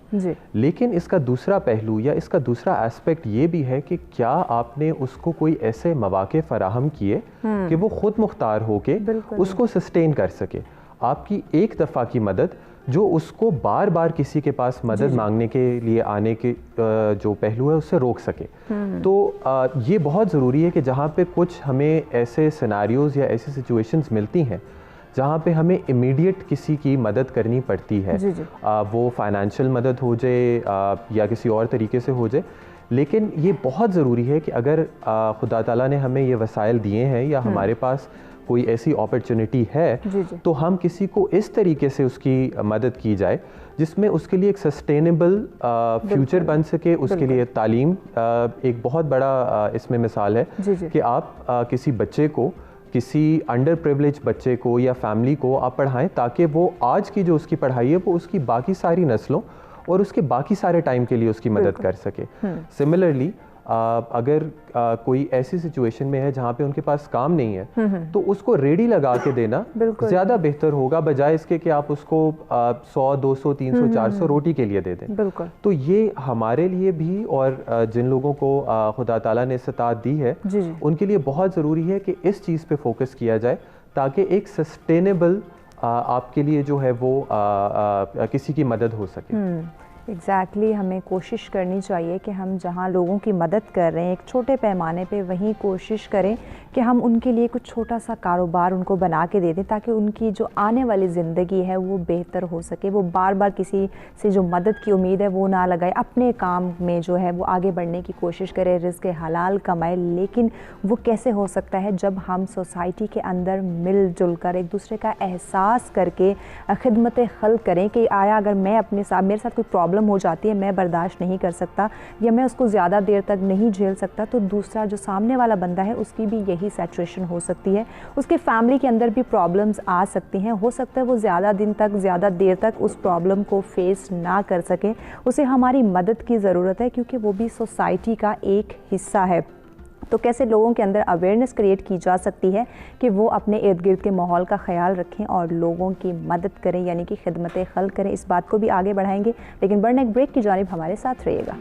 लेकिन इसका दूसरा पहलू या इसका दूसरा एस्पेक्ट ये भी है कि क्या आपने उसको कोई ऐसे मौके फराहम किए कि वो खुद मुख्तार होके उसको सस्टेन कर सके। आपकी एक दफ़ा की मदद जो उसको बार बार किसी के पास मदद मांगने के लिए आने के जो पहलू है उससे रोक सके। तो ये बहुत ज़रूरी है कि जहाँ पे कुछ हमें ऐसे सिनेरियोज़ या ऐसी सिचुएशंस मिलती हैं जहाँ पे हमें इमीडिएट किसी की मदद करनी पड़ती है, वो फाइनेंशियल मदद हो जाए या किसी और तरीके से हो जाए, लेकिन ये बहुत ज़रूरी है कि अगर खुदा ताला ने हमें ये वसाइल दिए हैं या हमारे पास कोई ऐसी अपॉर्चुनिटी है तो हम किसी को इस तरीके से उसकी मदद की जाए जिसमें उसके लिए एक सस्टेनेबल फ्यूचर बन सके। उसके लिए तालीम एक बहुत बड़ा इसमें मिसाल है कि आप किसी बच्चे को, किसी अंडर प्रिविलेज बच्चे को या फैमिली को आप पढ़ाएं ताकि वो आज की जो उसकी पढ़ाई है वो उसकी बाकी सारी नस्लों और उसके बाकी सारे टाइम के लिए उसकी मदद कर सके। सिमिलरली अगर कोई ऐसी सिचुएशन में है जहाँ पे उनके पास काम नहीं है तो उसको रेडी लगा के देना ज़्यादा बेहतर होगा बजाय इसके कि आप उसको 100, 200, 300, 400 रोटी के लिए दे दें। तो ये हमारे लिए भी और जिन लोगों को खुदा ताला ने इस्तात दी है उनके लिए बहुत ज़रूरी है कि इस चीज़ पे फोकस किया जाए ताकि एक सस्टेनेबल आपके लिए जो है वो किसी की मदद हो सके। एग्जैक्टली हमें कोशिश करनी चाहिए कि हम जहाँ लोगों की मदद कर रहे हैं एक छोटे पैमाने पे वहीं कोशिश करें कि हम उनके लिए कुछ छोटा सा कारोबार उनको बना के दे दें ताकि उनकी जो आने वाली ज़िंदगी है वो बेहतर हो सके। वो बार बार किसी से जो मदद की उम्मीद है वो ना लगाए, अपने काम में जो है वो आगे बढ़ने की कोशिश करे, रिज़्क़ हलाल कमाए। लेकिन वो कैसे हो सकता है जब हम सोसाइटी के अंदर मिलजुल कर एक दूसरे का एहसास करके खिदमत खल्क करें कि आया अगर मैं अपने साथ मेरे साथ कोई प्रॉब्लम हो जाती है, मैं बर्दाश्त नहीं कर सकता या मैं उसको ज़्यादा देर तक नहीं झेल सकता, तो दूसरा जो सामने वाला बंदा है उसकी भी यही सैचुरेशन हो सकती है, उसके फैमिली के अंदर भी प्रॉब्लम्स आ सकती हैं। हो सकता है वो ज़्यादा दिन तक, ज़्यादा देर तक उस प्रॉब्लम को फेस ना कर सके, उसे हमारी मदद की ज़रूरत है क्योंकि वो भी सोसाइटी का एक हिस्सा है। तो कैसे लोगों के अंदर अवेयरनेस क्रिएट की जा सकती है कि वो अपने इर्द गिर्द के माहौल का ख्याल रखें और लोगों की मदद करें, यानी कि खिदमत खल्क करें। इस बात को भी आगे बढ़ाएंगे, लेकिन बढ़ने एक ब्रेक की जानिब हमारे साथ रहिएगा।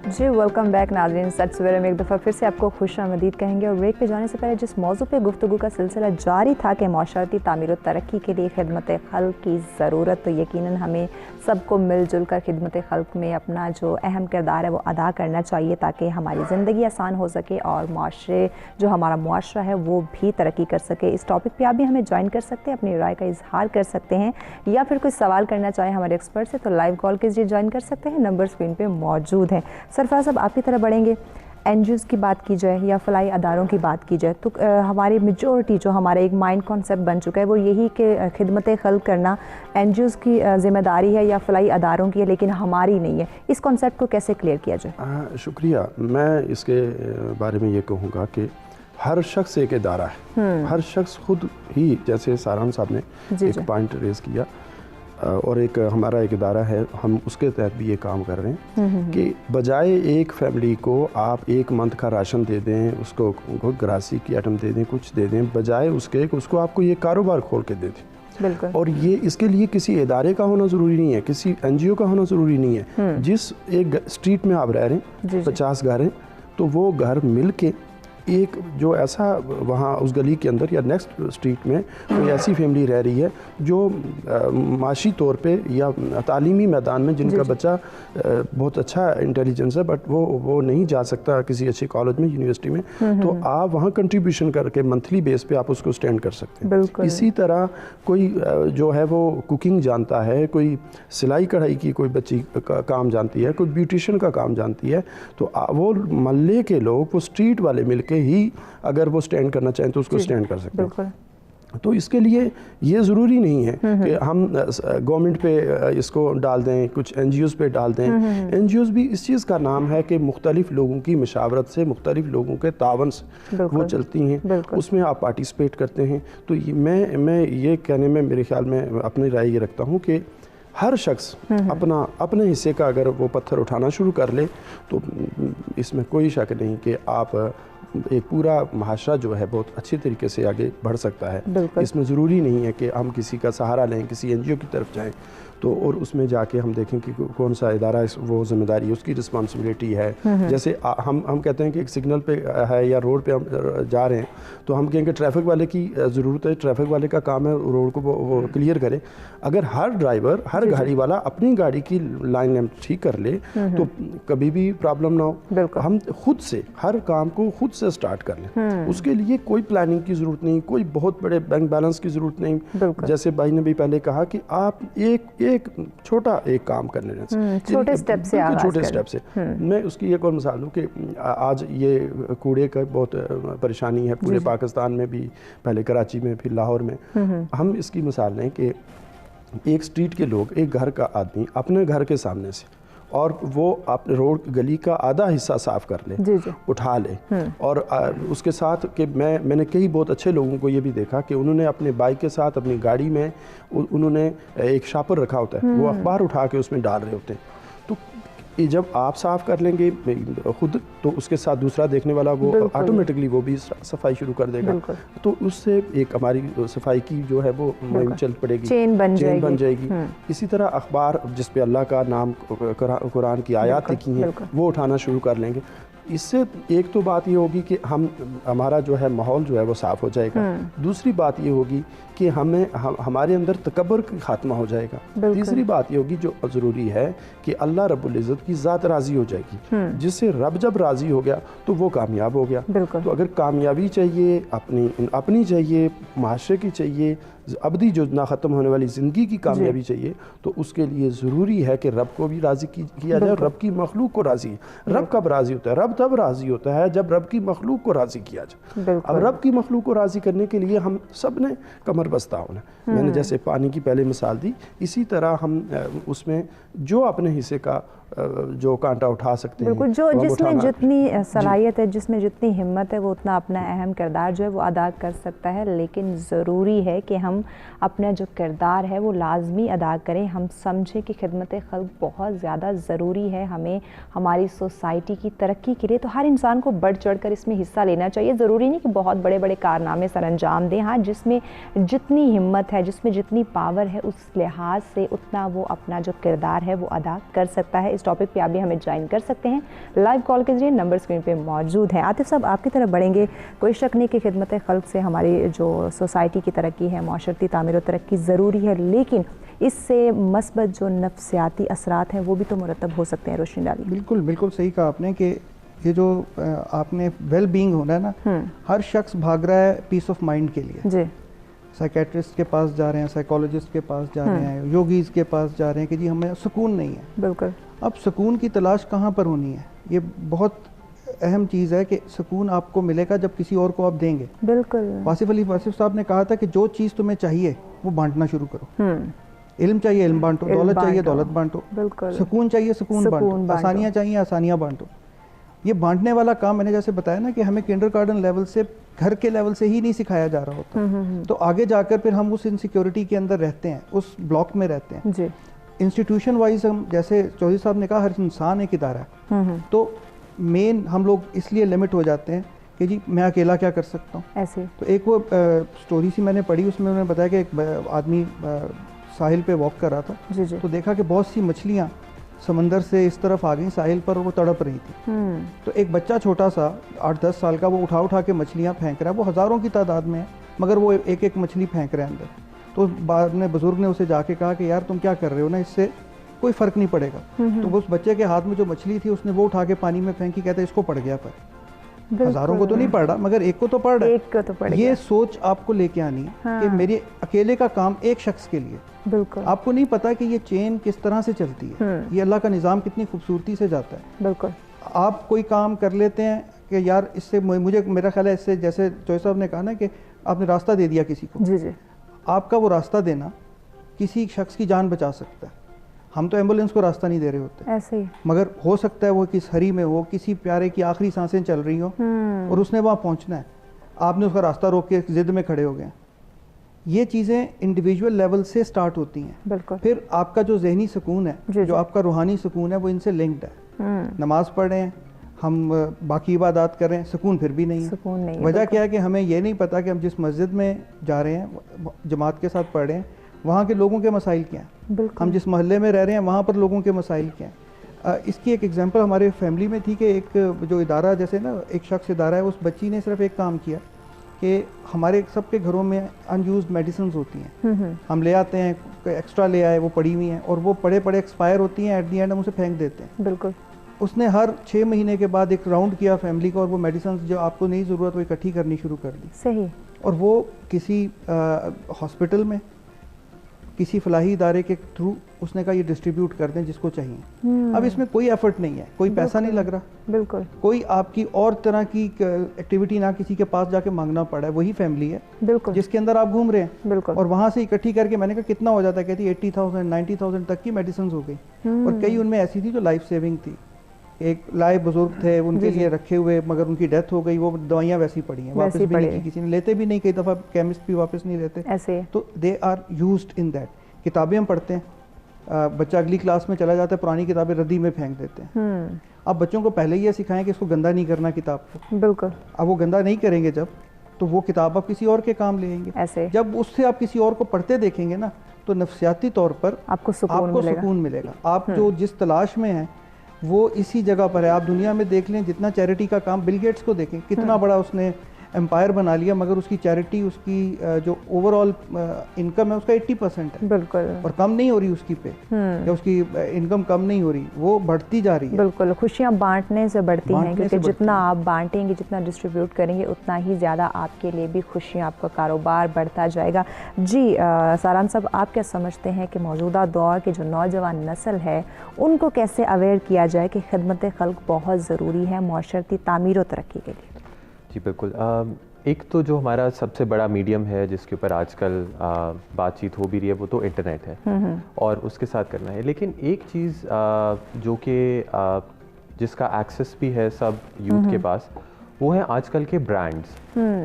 जी वेलकम बैक नाज़रीन। सच सवेरे में एक दफ़ा फिर से आपको खुश आमदीद कहेंगे। और ब्रेक पे जाने से पहले जिस मौजू पे गुफ्तगू का सिलसिला जारी था कि माशरती तामीर और तरक्की के लिए खिदमत खल्क की ज़रूरत, तो यकीनन हमें सबको मिलजुल कर खिदमत खल्क में अपना जो अहम किरदार है वो अदा करना चाहिए ताकि हमारी ज़िंदगी आसान हो सके और माशरे जो हमारा मुआशरा है वो भी तरक्की कर सके। इस टॉपिक पर आप भी हमें ज्वाइन कर सकते हैं, अपनी राय का इजहार कर सकते हैं, या फिर कोई सवाल करना चाहें हमारे एक्सपर्ट से तो लाइव कॉल के जरिए ज्वाइन कर सकते हैं। नंबर स्क्रीन पर मौजूद हैं। सरफराज साहब आपकी तरह बढ़ेंगे। एनजीओज़ की बात की जाए या फलाई अदारों की बात की जाए तो हमारी मेजॉरिटी जो हमारा एक माइंड कॉन्सेप्ट बन चुका है वो यही कि खिदमत खल्क करना एनजीओज़ की ज़िम्मेदारी है या फलाई अदारों की है, लेकिन हमारी नहीं है। इस कॉन्सेप्ट को कैसे क्लियर किया जाए? शुक्रिया। मैं इसके बारे में ये कहूँगा कि हर शख्स एक इदारा है। हर शख्स खुद ही, जैसे सारान साहब ने एक पॉइंट रेज़ किया, और एक हमारा एक इदारा है, हम उसके तहत भी ये काम कर रहे हैं कि बजाय एक फैमिली को आप एक मंथ का राशन दे दें, उसको ग्रासी की आइटम दे दें, कुछ दे दें, बजाय उसके उसको आपको ये कारोबार खोल के दे दें। बिल्कुल। और ये इसके लिए किसी इदारे का होना ज़रूरी नहीं है, किसी एनजीओ का होना ज़रूरी नहीं है। जिस एक स्ट्रीट में आप रह रहे हैं, 50 घर हैं, तो वो घर मिल के एक जो ऐसा वहाँ उस गली के अंदर या नेक्स्ट स्ट्रीट में कोई ऐसी फैमिली रह रही है जो माशी तौर पे या तालीमी मैदान में जिनका बच्चा बहुत अच्छा इंटेलिजेंस है बट वो नहीं जा सकता किसी अच्छे कॉलेज में, यूनिवर्सिटी में, तो आप वहाँ कंट्रीब्यूशन करके मंथली बेस पे आप उसको स्टैंड कर सकते हैं। इसी तरह कोई जो है वो कुकिंग जानता है, कोई सिलाई कढ़ाई की कोई बच्ची का काम जानती है, कोई ब्यूटिशियन का काम जानती है, तो वो मोहल्ले के लोग, वो स्ट्रीट वाले मिल के ही अगर वो स्टैंड करना चाहें तो उसको स्टैंड कर सकते हैं। तो इसके लिए ये ज़रूरी नहीं है कि हम गवर्नमेंट पे इसको डाल दें, कुछ एनजीओज़ पे डाल दें। एनजीओज़ भी इस चीज़ का नाम है कि मुख्तलिफ़ लोगों की मशावरत से, मुख्तलिफ़ लोगों के तावन से वो चलती हैं, उसमें आप पार्टिसिपेट करते हैं। तो मैं ये कहने में, मेरे ख्याल में अपनी राय ये रखता हूँ कि हर शख्स अपने हिस्से का अगर वो पत्थर उठाना शुरू कर ले तो इसमें कोई शक नहीं कि आप एक पूरा महाशरा जो है बहुत अच्छे तरीके से आगे बढ़ सकता है। इसमें ज़रूरी नहीं है कि हम किसी का सहारा लें, किसी एनजीओ की तरफ जाएं तो और उसमें जाके हम देखें कि कौन सा इदारा वो जिम्मेदारी है, उसकी रिस्पॉन्सिबिलिटी है। जैसे हम कहते हैं कि एक सिग्नल पे है या रोड पे हम जा रहे हैं तो हम कहेंगे ट्रैफिक वाले की ज़रूरत है, ट्रैफिक वाले का काम है रोड को वो क्लियर करे। अगर हर ड्राइवर, हर गाड़ी वाला अपनी गाड़ी की लाइन लेंथ ठीक कर ले तो कभी भी प्रॉब्लम ना हो। हम खुद से हर काम को खुद से स्टार्ट कर लें, उसके लिए कोई प्लानिंग की ज़रूरत नहीं, कोई बहुत बड़े बैंक बैलेंस की ज़रूरत नहीं। जैसे भाई ने भी पहले कहा कि आप एक छोटा एक काम करने छोटे स्टेप से, छोटे स्टेप से। मैं उसकी एक और मिसाल दूँ कि आज ये कूड़े का बहुत परेशानी है पूरे पाकिस्तान में भी, पहले कराची में, फिर लाहौर में। हम इसकी मिसाल लें कि एक स्ट्रीट के लोग, एक घर का आदमी अपने घर के सामने से और वो अपने रोड गली का आधा हिस्सा साफ़ कर ले, उठा ले, और उसके साथ कि मैंने कई बहुत अच्छे लोगों को ये भी देखा कि उन्होंने अपने बाइक के साथ अपनी गाड़ी में उन्होंने एक शापर रखा होता है, वो अखबार उठा के उसमें डाल रहे होते हैं। तो जब आप साफ़ कर लेंगे खुद तो उसके साथ दूसरा देखने वाला वो ऑटोमेटिकली वो भी सफाई शुरू कर देगा। तो उससे एक हमारी सफाई की जो है वो मुहिम चल पड़ेगी, चेन बन जाएगी। इसी तरह अखबार जिस पे अल्लाह का नाम, कुरान की आयत लिखी हैं, वो उठाना शुरू कर लेंगे। इससे एक तो बात ये होगी कि हमारा जो है माहौल जो है वो साफ़ हो जाएगा। दूसरी बात ये होगी कि हमारे अंदर तकब्बर का खात्मा हो जाएगा। तीसरी बात ये होगी जो ज़रूरी है कि अल्लाह रब्बुल इज़्ज़त की ज़ात राज़ी हो जाएगी, जिससे रब जब राज़ी हो गया तो वो कामयाब हो गया। तो अगर कामयाबी चाहिए, अपनी चाहिए, माशरे की चाहिए, अबदी जो ना ख़त्म होने वाली ज़िंदगी की कामयाबी चाहिए, तो उसके लिए ज़रूरी है कि रब को भी राज़ी किया जाए, रब की मखलूक को राज़ी। रब कब राज़ी होता है? रब तब राज़ी होता है जब रब की मखलूक को राज़ी किया जाए। अब रब की मखलूक को राज़ी करने के लिए हम सब ने कमर बस्ता होना। मैंने जैसे पानी की पहले मिसाल दी, इसी तरह हम उसमें जो अपने हिस्से का जो कांटा उठा सकते हैं, बिल्कुल, जो जिसमें जितनी सलाहियत है, जिसमें जितनी हिम्मत है, वो उतना अपना अहम किरदार जो है वो अदा कर सकता है। लेकिन ज़रूरी है कि हम अपना जो किरदार है वो लाजमी अदा करें। हम समझें कि खिदमत खल्क बहुत ज़्यादा ज़रूरी है हमें, हमारी सोसाइटी की तरक्की के लिए। तो हर इंसान को बढ़ चढ़ कर इसमें हिस्सा लेना चाहिए। ज़रूरी नहीं कि बहुत बड़े बड़े कारनामे सर अंजाम दें, हाँ जिसमें जितनी हिम्मत है, जिसमें जितनी पावर है, उस लिहाज से उतना वो अपना जो किरदार है वो अदा कर सकता है। इस टॉपिक पे आप भी हमें ज्वाइन कर सकते हैं लाइव कॉल के जरिए, नंबर स्क्रीन पे मौजूद है। आतिफ साहब, आपकी तरफ बढ़ेंगे। कोई शक नहीं कि खिदमत खल्क से हमारी जो सोसाइटी की तरक्की है, माशरती तामीर और तरक्की ज़रूरी है, लेकिन इससे मस्बत जो नफ्सियाती असरात हैं वो भी तो मुरतब हो सकते हैं। रोशनी डालिए। बिल्कुल बिल्कुल सही कहा आपने कि ये जो आपने वेल बीइंग होना है ना, हर शख्स भाग रहा है पीस ऑफ माइंड के लिए जी। साइकेट्रिस्ट के पास जा रहे हैं, साइकोलॉजिस्ट के पास जा रहे हैं, योगीज़ के पास जा रहे हैं कि जी हमें सुकून नहीं है। बिल्कुल। अब सुकून की तलाश कहाँ पर होनी है? ये बहुत अहम चीज़ है कि सुकून आपको मिलेगा जब किसी और को आप देंगे। बिल्कुल। वासिफ साहब ने कहा था कि जो चीज़ तुम्हें चाहिए वो बांटना शुरू करो। इल्म चाहिए इल्म बांटो, दौलत चाहिए दौलत बांटो, बिल्कुल। सुकून चाहिए सुकून बांटो, आसानियाँ चाहिए आसानियाँ बांटो। ये बांटने वाला काम मैंने जैसे बताया ना कि हमें किंडरगार्टन लेवल से, घर के लेवल से ही नहीं सिखाया जा रहा होता, तो आगे जाकर फिर हम उस इनसिक्योरिटी के अंदर रहते हैं, उस ब्लॉक में रहते हैं जी। इंस्टीट्यूशन वाइज हम, जैसे चौधरी साहब ने कहा, हर इंसान एक इदारा है, तो मेन हम लोग इसलिए लिमिट हो जाते हैं कि जी मैं अकेला क्या कर सकता हूँ ऐसे। तो एक वो स्टोरी सी मैंने पढ़ी, उसमें उन्होंने बताया कि एक आदमी साहिल पे वॉक कर रहा था जी जी। तो देखा कि बहुत सी मछलियाँ समंदर से इस तरफ आ गई साहिल पर और वो तड़प रही थी। तो एक बच्चा छोटा सा 8-10 साल का वो उठा के मछलियाँ फेंक रहा है, वो हज़ारों की तादाद में है, मगर वो एक एक मछली फेंक रहे हैं अंदर। तो बाद में बुजुर्ग ने उसे जाके कहा कि यार तुम क्या कर रहे हो ना, इससे कोई फ़र्क नहीं पड़ेगा। तो उस बच्चे के हाथ में जो मछली थी उसने वो उठा के पानी में फेंकी, कहते इसको पड़ गया पर, हज़ारों को तो नहीं पड़ रहा मगर एक को तो पड़ रहा है। एक को तो पड़ ये गया। सोच आपको लेके आनी है हाँ। कि मेरे अकेले का काम एक शख्स के लिए। बिल्कुल। आपको नहीं पता कि ये चेन किस तरह से चलती है, ये अल्लाह का निज़ाम कितनी खूबसूरती से जाता है। बिल्कुल। आप कोई काम कर लेते हैं कि यार इससे मुझे, मेरा ख्याल है इससे, जैसे चौधरी साहब ने कहा ना कि आपने रास्ता दे दिया किसी को, जी जी। आपका वो रास्ता देना किसी शख्स की जान बचा सकता है। हम तो एम्बुलेंस को रास्ता नहीं दे रहे होते, ऐसे ही। मगर हो सकता है वो किस हरी में हो, किसी प्यारे की आखिरी सांसें चल रही हो और उसने वहाँ पहुँचना है, आपने उसका रास्ता रोक के जिद में खड़े हो गए। ये चीज़ें इंडिविजुअल लेवल से स्टार्ट होती हैं। बिल्कुल। फिर आपका जो जहनी सुकून है, जी, जो आपका रूहानी सुकून है, वो इनसे लिंक्ड है। नमाज पढ़ रहे हैं हम, बाकी इबादत कर रहे हैं, सुकून फिर भी नहीं है। सुकून नहीं है। वजह क्या है कि हमें ये नहीं पता कि हम जिस मस्जिद में जा रहे हैं, जमात के साथ पढ़ रहे हैं, वहाँ के लोगों के मसाइल क्या हैं। बिल्कुल। हम जिस मोहल्ले में रह रहे हैं वहाँ पर लोगों के मसाइल क्या हैं। इसकी एक एग्जांपल हमारे फैमिली में थी कि एक जो इदारा, जैसे ना एक शख्स इदारा है, उस बच्ची ने सिर्फ एक काम किया कि हमारे सबके घरों में अनयूज्ड मेडिसिन होती हैं, हम ले आते हैं, एक्स्ट्रा ले आए, वो पड़ी हुई हैं और वो पड़े पड़े एक्सपायर होती हैं, एट दी एंड हम उसे फेंक देते हैं। बिल्कुल। उसने हर 6 महीने के बाद एक राउंड किया फैमिली का और वो मेडिसिन जो आपको नहीं ज़रूरत वो इकट्ठी करनी शुरू कर दी। सही। और वो किसी हॉस्पिटल में, किसी फलाही इदारे के थ्रू उसने कहा ये डिस्ट्रीब्यूट कर दें जिसको चाहिए। अब इसमें कोई एफर्ट नहीं है, कोई पैसा नहीं लग रहा, बिल्कुल, कोई आपकी और तरह की एक्टिविटी ना किसी के पास जाके मांगना पड़ा है, वही फैमिली है बिल्कुल जिसके अंदर आप घूम रहे हैं। बिल्कुल। और वहाँ से इकट्ठी करके मैंने कहा कितना हो जाता है, कहती 80,000 90,000 तक की मेडिसिन हो गई। और कई उनमें ऐसी थी जो लाइफ सेविंग थी। एक लाए बुजुर्ग थे, उनके लिए रखे हुए, मगर उनकी डेथ हो गई, वो दवाइयाँ वैसी पड़ी हैं, वापस भी नहीं की किसी ने, लेते भी नहीं, कई दफ़ा केमिस्ट भी वापस नहीं लेते ऐसे। तो they are used in that. किताबें हम पढ़ते हैं, बच्चा अगली क्लास में चला जाता है, पुरानी किताबें रद्दी में फेंक देते हैं। अब बच्चों को पहले ये सिखाएं कि इसको गंदा नहीं करना किताब को। बिल्कुल। अब वो गंदा नहीं करेंगे जब, तो वो किताब आप किसी और के काम ले आएंगे। ऐसे जब उससे आप किसी और को पढ़ते देखेंगे ना, तो नफ्सियाती तौर पर आपको सुकून मिलेगा। आप जो जिस तलाश में हैं वो इसी जगह पर है। आप दुनिया में देख लें, जितना चैरिटी का काम, बिल गेट्स को देखें, कितना बड़ा उसने एम्पायर बना लिया, मगर उसकी चैरिटी, उसकी जो ओवरऑल इनकम है उसका 80% है। बिल्कुल। और कम नहीं हो रही उसकी पे, या उसकी इनकम कम नहीं हो रही, वो बढ़ती जा रही है। बिल्कुल, खुशियाँ बांटने से बढ़ती हैं, क्योंकि जितना आप बांटेंगे, जितना डिस्ट्रीब्यूट करेंगे, उतना ही ज़्यादा आपके लिए भी खुशियाँ, आपका कारोबार बढ़ता जाएगा। जी सारान साहब, आप क्या समझते हैं कि मौजूदा दौर की जो नौजवान नस्ल है उनको कैसे अवेयर किया जाए कि खिदमत खल्क बहुत ज़रूरी है माशरती तामीर व तरक्की के लिए? जी बिल्कुल। एक तो जो हमारा सबसे बड़ा मीडियम है जिसके ऊपर आजकल बातचीत हो भी रही है, वो तो इंटरनेट है और उसके साथ करना है। लेकिन एक चीज़ जो कि जिसका एक्सेस भी है सब यूथ के पास, वो है आजकल के ब्रांड्स।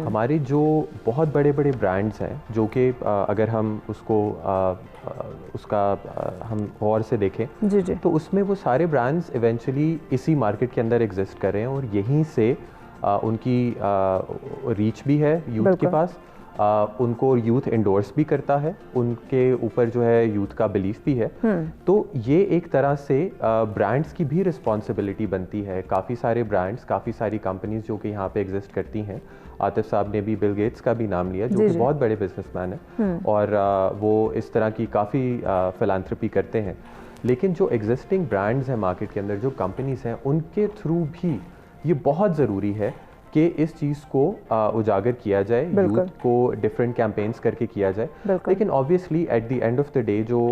हमारे जो बहुत बड़े बड़े ब्रांड्स हैं, जो कि अगर हम उसको उसका हम गौर से देखें जी जी, तो उसमें वो सारे ब्रांड्स इवेंचुअली इसी मार्केट के अंदर एग्जिस्ट कर रहे हैं और यहीं से उनकी रीच भी है यूथ के पास, उनको यूथ इंडोर्स भी करता है, उनके ऊपर जो है यूथ का बिलीफ भी है। तो ये एक तरह से ब्रांड्स की भी रिस्पॉन्सिबिलिटी बनती है। काफ़ी सारे ब्रांड्स, काफ़ी सारी कंपनीज जो कि यहाँ पे एग्जिस्ट करती हैं, आतिफ साहब ने भी बिल गेट्स का भी नाम लिया, जो कि बहुत बड़े बिजनेसमैन हैं और वो इस तरह की काफ़ी फिलांथ्रपी करते हैं। लेकिन जो एग्जिस्टिंग ब्रांड्स हैं मार्केट के अंदर, जो कंपनीज हैं, उनके थ्रू भी ये बहुत ज़रूरी है कि इस चीज़ को उजागर किया जाए, यूथ को डिफरेंट कैंपेन्स करके किया जाए। लेकिन obviously at the end of the day जो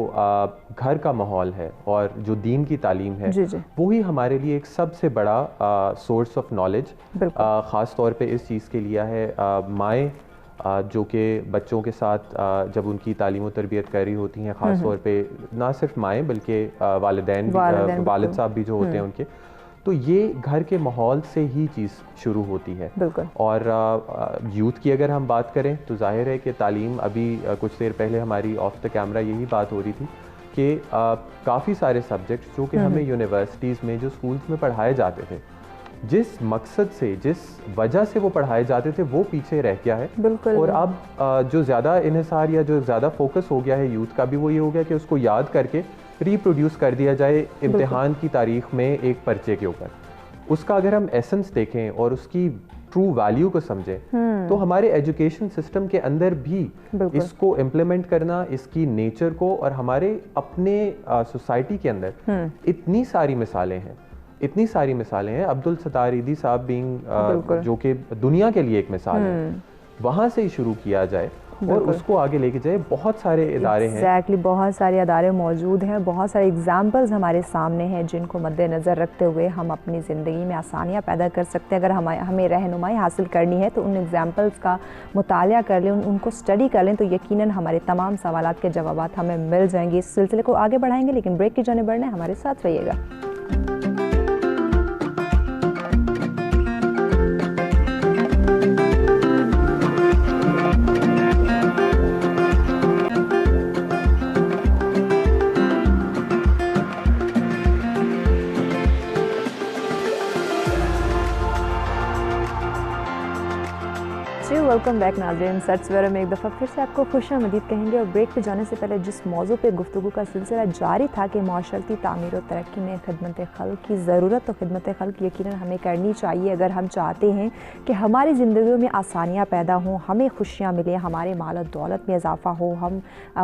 घर का माहौल है और जो दीन की तालीम है, वो ही हमारे लिए एक सबसे बड़ा सोर्स ऑफ नॉलेज ख़ास तौर पे इस चीज़ के लिए है। माएँ जो कि बच्चों के साथ जब उनकी तालीम और तरबियत कर रही होती हैं, ख़ास तौर पे ना सिर्फ माएँ बल्कि वालिदैन, वालिद साहब भी जो होते हैं उनके, तो ये घर के माहौल से ही चीज़ शुरू होती है। और यूथ की अगर हम बात करें तो जाहिर है कि तालीम, अभी कुछ देर पहले हमारी ऑफ द कैमरा यही बात हो रही थी कि काफ़ी सारे सब्जेक्ट्स जो कि हमें यूनिवर्सिटीज़ में, जो स्कूल्स में पढ़ाए जाते थे, जिस मकसद से, जिस वजह से वो पढ़ाए जाते थे, वो पीछे रह गया है। और अब जो ज़्यादा इन्हिसार या जो ज़्यादा फोकस हो गया है यूथ का भी, वो ये हो गया कि उसको याद करके रिप्रोड्यूस कर दिया जाए इम्तिहान की तारीख में एक पर्चे के ऊपर। उसका अगर हम एसेंस देखें और उसकी ट्रू वैल्यू को समझें तो हमारे एजुकेशन सिस्टम के अंदर भी इसको इम्प्लीमेंट करना, इसकी नेचर को, और हमारे अपने सोसाइटी के अंदर इतनी सारी मिसालें हैं, इतनी सारी मिसालें हैं। अब्दुल सत्तार ईदी साहब बीइंग जो कि दुनिया के लिए एक मिसाल है, वहाँ से ही शुरू किया जाए और उसको आगे लेके जाए। बहुत सारे इदारे हैं, एग्जैक्टली बहुत सारे इदारे मौजूद हैं, बहुत सारे एग्जाम्पल्स हमारे सामने हैं जिनको मद्देनज़र रखते हुए हम अपनी ज़िंदगी में आसानियाँ पैदा कर सकते हैं। अगर हमें रहनुमाई हासिल करनी है तो उन एग्जाम्पल्स का मुतालिया कर लें, उनको स्टडी कर लें, तो यकीनन हमारे तमाम सवालात के जवाबात हमें मिल जाएंगे। इस सिलसिले को आगे बढ़ाएंगे, लेकिन ब्रेक की जाने बढ़ना है, हमारे साथ रहिएगा। वेलकम बैक नाज़रीन। सर्च सवेरा में एक दफ़ा फिर से आपको खुशामदीद कहेंगे। और ब्रेक पे जाने से पहले जिस मौजू पे गुफ्तगू का सिलसिला जारी था कि माशरती तामीर और तरक्की में खिदमत खल्क़ की ज़रूरत, तो खिदमत खल्क़ यकीनन हमें करनी चाहिए अगर हम चाहते हैं कि हमारी ज़िंदगियों में आसानियाँ पैदा हों, हमें खुशियाँ मिलें, हमारे माल और दौलत में इजाफ़ा हो, हम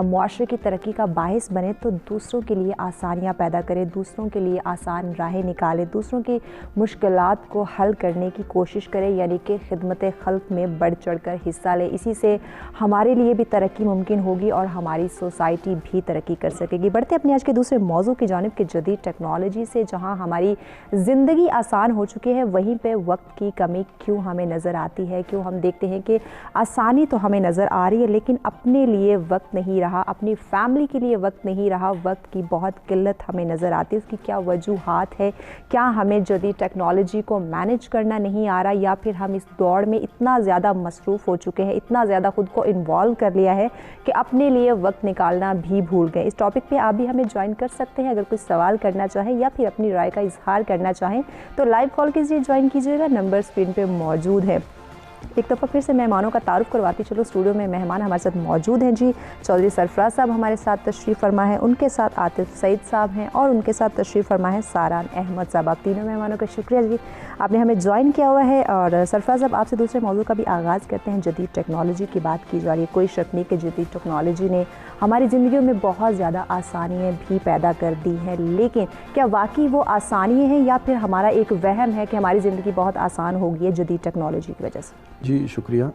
मुआशरे की तरक्की का बाहिस बने। तो दूसरों के लिए आसानियाँ पैदा करें, दूसरों के लिए आसान राहें निकालें, दूसरों की मुश्किलात को हल करने की कोशिश करें, यानी कि खिदमत खल्क़ में बढ़ चढ़ कर हिस्सा ले। इसी से हमारे लिए भी तरक्की मुमकिन होगी और हमारी सोसाइटी भी तरक्की कर सकेगी। बढ़ते अपने आज के दूसरे मौजू की जानिब कि जदीद टेक्नोलॉजी से जहां हमारी ज़िंदगी आसान हो चुकी है, वहीं पे वक्त की कमी क्यों हमें नज़र आती है। क्यों हम देखते हैं कि आसानी तो हमें नज़र आ रही है, लेकिन अपने लिए वक्त नहीं रहा, अपनी फैमिली के लिए वक्त नहीं रहा, वक्त की बहुत किल्लत हमें नज़र आती है। उसकी क्या वजूहात है? क्या हमें जदीद टेक्नोलॉजी को मैनेज करना नहीं आ रहा, या फिर हम इस दौड़ में इतना ज़्यादा मसरूफ़ हो चुके हैं, इतना ज़्यादा खुद को इन्वॉल्व कर लिया है कि अपने लिए वक्त निकालना भी भूल गए। इस टॉपिक पे आप भी हमें ज्वाइन कर सकते हैं। अगर कुछ सवाल करना चाहें या फिर अपनी राय का इजहार करना चाहें तो लाइव कॉल कीजिए, ज्वाइन कीजिएगा, नंबर स्क्रीन पे मौजूद है। एक दफ़ा फिर से मेहमानों का तारुफ करवाती चलो। स्टूडियो में मेहमान हमारे साथ मौजूद हैं जी। चौधरी सरफराज साहब हमारे साथ तशरीफ़ फरमा है, उनके साथ आतिफ सईद साहब हैं और उनके साथ तशरीफ़ फरमा है सारान अहमद साहब। आप तीनों मेहमानों का शुक्रिया जी, आपने हमें ज्वाइन किया हुआ है। और सरफराज साहब, आपसे दूसरे मौजू का भी आगाज़ करते हैं। जदीद टेक्नोलॉजी की बात की जा रही है, कोई शक नहीं कि जदीद टेक्नोलॉजी ने हमारी ज़िंदगियों में बहुत ज़्यादा आसानियाँ भी पैदा कर दी हैं, लेकिन क्या वाकई वो आसानियाँ हैं या फिर हमारा एक वहम है कि हमारी ज़िंदगी बहुत आसान हो गई है जदीद टेक्नोलॉजी की वजह से? जी शुक्रिया।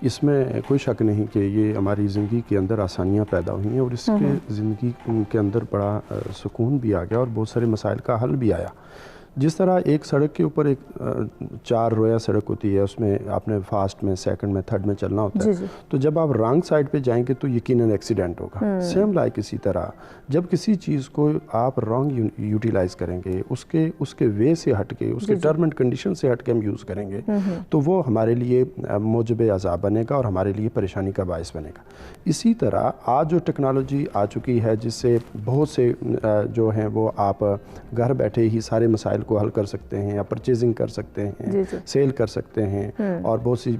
इसमें कोई शक नहीं कि ये हमारी ज़िंदगी के अंदर आसानियाँ पैदा हुई हैं और इसके ज़िंदगी के अंदर बड़ा सुकून भी आ गया और बहुत सारे मसाइल का हल भी आया। जिस तरह एक सड़क के ऊपर एक 4 रोया सड़क होती है, उसमें आपने फास्ट में, सेकंड में, थर्ड में चलना होता है, तो जब आप रॉन्ग साइड पे जाएंगे तो यकीनन एक्सीडेंट होगा। सेम लाइक इसी तरह जब किसी चीज़ को आप रॉन्ग यूटिलाइज़ करेंगे, उसके वे से हट के, उसके टर्म एंड कंडीशन से हट के हम यूज़ करेंगे तो वो हमारे लिए मौजब अज़ाब बनेगा और हमारे लिए परेशानी का बायस बनेगा। इसी तरह आज जो टेक्नोलॉजी आ चुकी है, जिससे बहुत से जो हैं वो आप घर बैठे ही सारे मसाइल को हल कर सकते हैं या परचेजिंग कर सकते हैं, सेल कर सकते हैं, और बहुत सी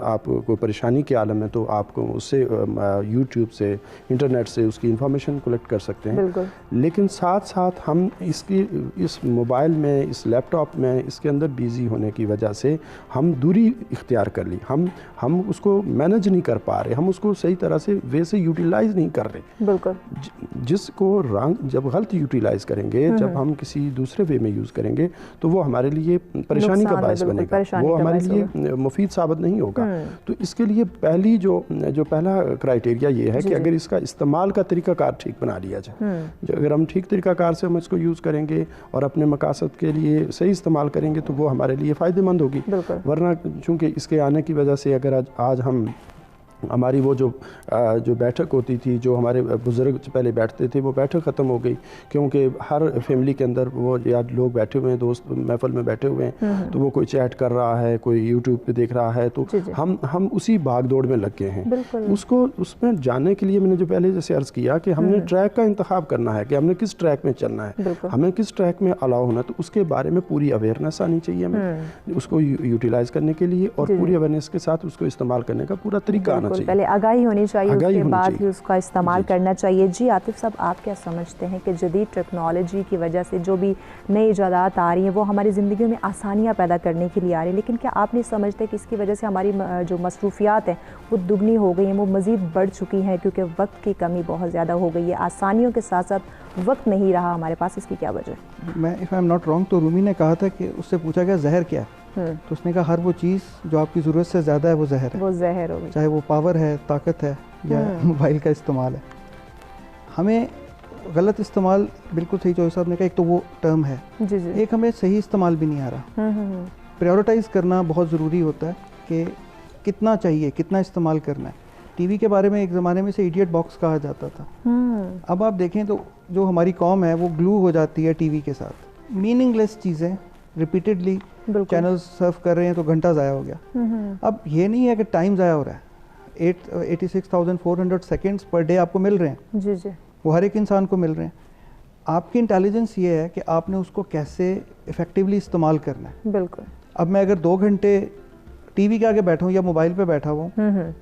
आपको परेशानी के आलम में तो आपको उससे यूट्यूब से, इंटरनेट से उसकी इंफॉर्मेशन कलेक्ट कर सकते हैं। लेकिन साथ साथ हम इस मोबाइल में, इस लैपटॉप में, इसके अंदर बिज़ी होने की वजह से हम दूरी इख्तियार कर ली, हम उसको मैनेज नहीं कर पा रहे, हम उसको सही तरह से वैसे यूटिलाइज नहीं कर रहे। बिल्कुल। जिसको जब गलत यूटिलाइज करेंगे, जब हम किसी दूसरे वे में यूज़ करेंगे तो वो हमारे लिए परेशानी का बायस बनेगा, वो हमारे लिए मुफीद साबित नहीं होगा। तो इसके लिए जो पहला क्राइटेरिया ये है कि अगर इसका इस्तेमाल का तरीक़ाकार ठीक बना लिया जाए, अगर हम ठीक तरीक़ाकार से हम इसको यूज़ करेंगे और अपने मकासद के लिए सही इस्तेमाल करेंगे तो वो हमारे लिए फ़ायदेमंद होगी। वरना चूँकि इसके आने की वजह से अगर आज हमारी वो जो बैठक होती थी, जो हमारे बुज़ुर्ग पहले बैठते थे, वो बैठक ख़त्म हो गई, क्योंकि हर फैमिली के अंदर वो या लोग बैठे हुए हैं, दोस्त महफिल में बैठे हुए हैं, तो वो कोई चैट कर रहा है, कोई यूट्यूब पे देख रहा है, तो हम उसी भाग दौड़ में लग गए हैं। उसमें जाने के लिए मैंने जो पहले जैसे अर्ज़ किया कि हमने ट्रैक का इंतखाब करना है कि हमने किस ट्रैक में चलना है, हमें किस ट्रैक में अलाउ होना है, तो उसके बारे में पूरी अवेयरनेस आनी चाहिए हमें उसको यूटिलाइज़ करने के लिए, और पूरी अवेयरनेस के साथ उसको इस्तेमाल करने का पूरा तरीका आना चाहिए। पहले आगाही होनी चाहिए, उसके बाद ही उसका इस्तेमाल करना चाहिए। जी आतिफ साहब, आप क्या समझते हैं कि जदीद टेक्नोलॉजी की वजह से जो भी नई इजादात आ रही हैं वो हमारी ज़िंदगी में आसानियाँ पैदा करने के लिए आ रही है, लेकिन क्या आप नहीं समझते कि इसकी वजह से हमारी जो मसरूफियात हैं वो दुगनी हो गई हैं, वो मज़ीद बढ़ चुकी हैं, क्योंकि वक्त की कमी बहुत ज़्यादा हो गई है, आसानियों के साथ साथ वक्त नहीं रहा हमारे पास। इसकी क्या वजह? मैं if I am not wrong तो रूमी ने कहा था कि उससे पूछा गया जहर क्या है, तो उसने कहा हर वो चीज़ जो आपकी ज़रूरत से ज़्यादा है वो जहर है, वो जहर होगी, चाहे वो पावर है, ताकत है या मोबाइल का इस्तेमाल है। हमें गलत इस्तेमाल, बिल्कुल सही चौधरी साहब ने कहा, एक तो वो टर्म है, एक हमें सही इस्तेमाल भी नहीं आ रहा। प्रायोरिटाइज़ करना बहुत ज़रूरी होता है कि कितना चाहिए, कितना इस्तेमाल करना है। टीवी के बारे में एक ज़माने में से इडियट बॉक्स कहा जाता था, अब आप देखें तो जो हमारी कौम है वो ग्लू हो जाती है टीवी के साथ। मीनिंगलेस चीज़ें रिपीटेडली चैनल सर्व कर रहे हैं तो घंटा ज़ाया हो गया। अब ये नहीं है कि टाइम ज़ाया हो रहा है, 86,400 सेकेंड्स पर डे आपको मिल रहे हैं, वो हर एक इंसान को मिल रहे हैं। आपकी इंटेलिजेंस ये है कि आपने उसको कैसे इफ़ेक्टिवली इस्तेमाल करना है। बिल्कुल। अब मैं अगर 2 घंटे टीवी के आगे बैठा हूँ या मोबाइल पे बैठा हूँ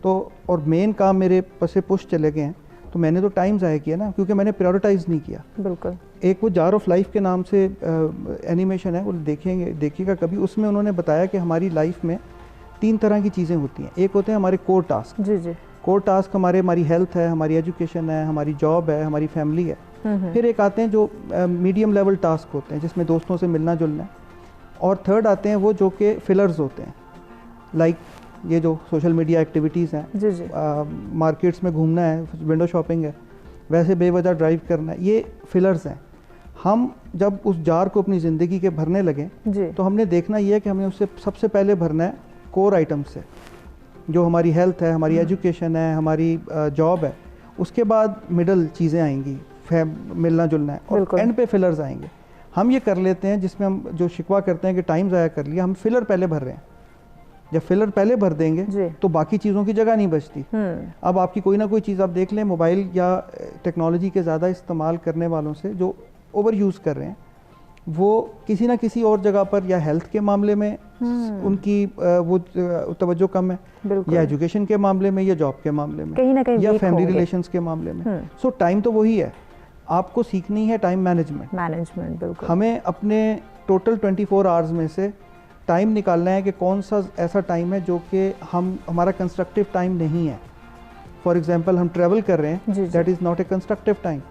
तो, और मेन काम मेरे पसे पुश चले गए हैं, तो मैंने तो टाइम ज़ाया किया ना, क्योंकि मैंने प्रायोरिटाइज़ नहीं किया। बिल्कुल। एक वो जार ऑफ लाइफ के नाम से एनिमेशन है, वो देखिएगा कभी, उसमें उन्होंने बताया कि हमारी लाइफ में 3 तरह की चीज़ें होती हैं। एक होते हैं हमारे कोर टास्क। कोर टास्क हमारी हेल्थ है, हमारी एजुकेशन है, हमारी जॉब है, हमारी फैमिली है। फिर एक आते हैं जो मीडियम लेवल टास्क होते हैं, जिसमें दोस्तों से मिलना जुलना है। और थर्ड आते हैं वो जो कि फिलर्स होते हैं, लाइक ये जो सोशल मीडिया एक्टिविटीज़ हैं, मार्केट्स में घूमना है, विंडो शॉपिंग है, वैसे बेवजह ड्राइव करना है, ये फिलर्स हैं। हम जब उस जार को अपनी ज़िंदगी के भरने लगें तो हमने देखना ये है कि हमें उससे सबसे पहले भरना है कोर आइटम से, जो हमारी हेल्थ है, हमारी एजुकेशन है, हमारी जॉब है। उसके बाद मिडल चीज़ें आएंगी, मिलना जुलना है, और एंड पे फिलर्स आएंगे। हम ये कर लेते हैं जिसमें हम जो शिकवा करते हैं कि टाइम ज़ाया कर लिया, हम फिलर पहले भर रहे हैं। जब फिलर पहले भर देंगे तो बाकी चीज़ों की जगह नहीं बचती। अब आपकी कोई ना कोई चीज़ आप देख लें, मोबाइल या टेक्नोलॉजी के ज़्यादा इस्तेमाल करने वालों से जो ओवर यूज़ कर रहे हैं, वो किसी ना किसी और जगह पर या हेल्थ के मामले में उनकी वो तवज्जो कम है, या एजुकेशन के मामले में, या जॉब के मामले में, कहीं ना कहीं या फैमिली रिलेशंस के मामले में। सो टाइम तो वही है, आपको सीखनी है टाइम मैनेजमेंट। बिल्कुल। हमें अपने टोटल 24 आवर्स में से टाइम निकालना है कि कौन सा ऐसा टाइम है जो कि हमारा कंस्ट्रक्टिव टाइम नहीं है। फॉर एग्जांपल हम ट्रैवल कर रहे हैं, that is not a constructive time.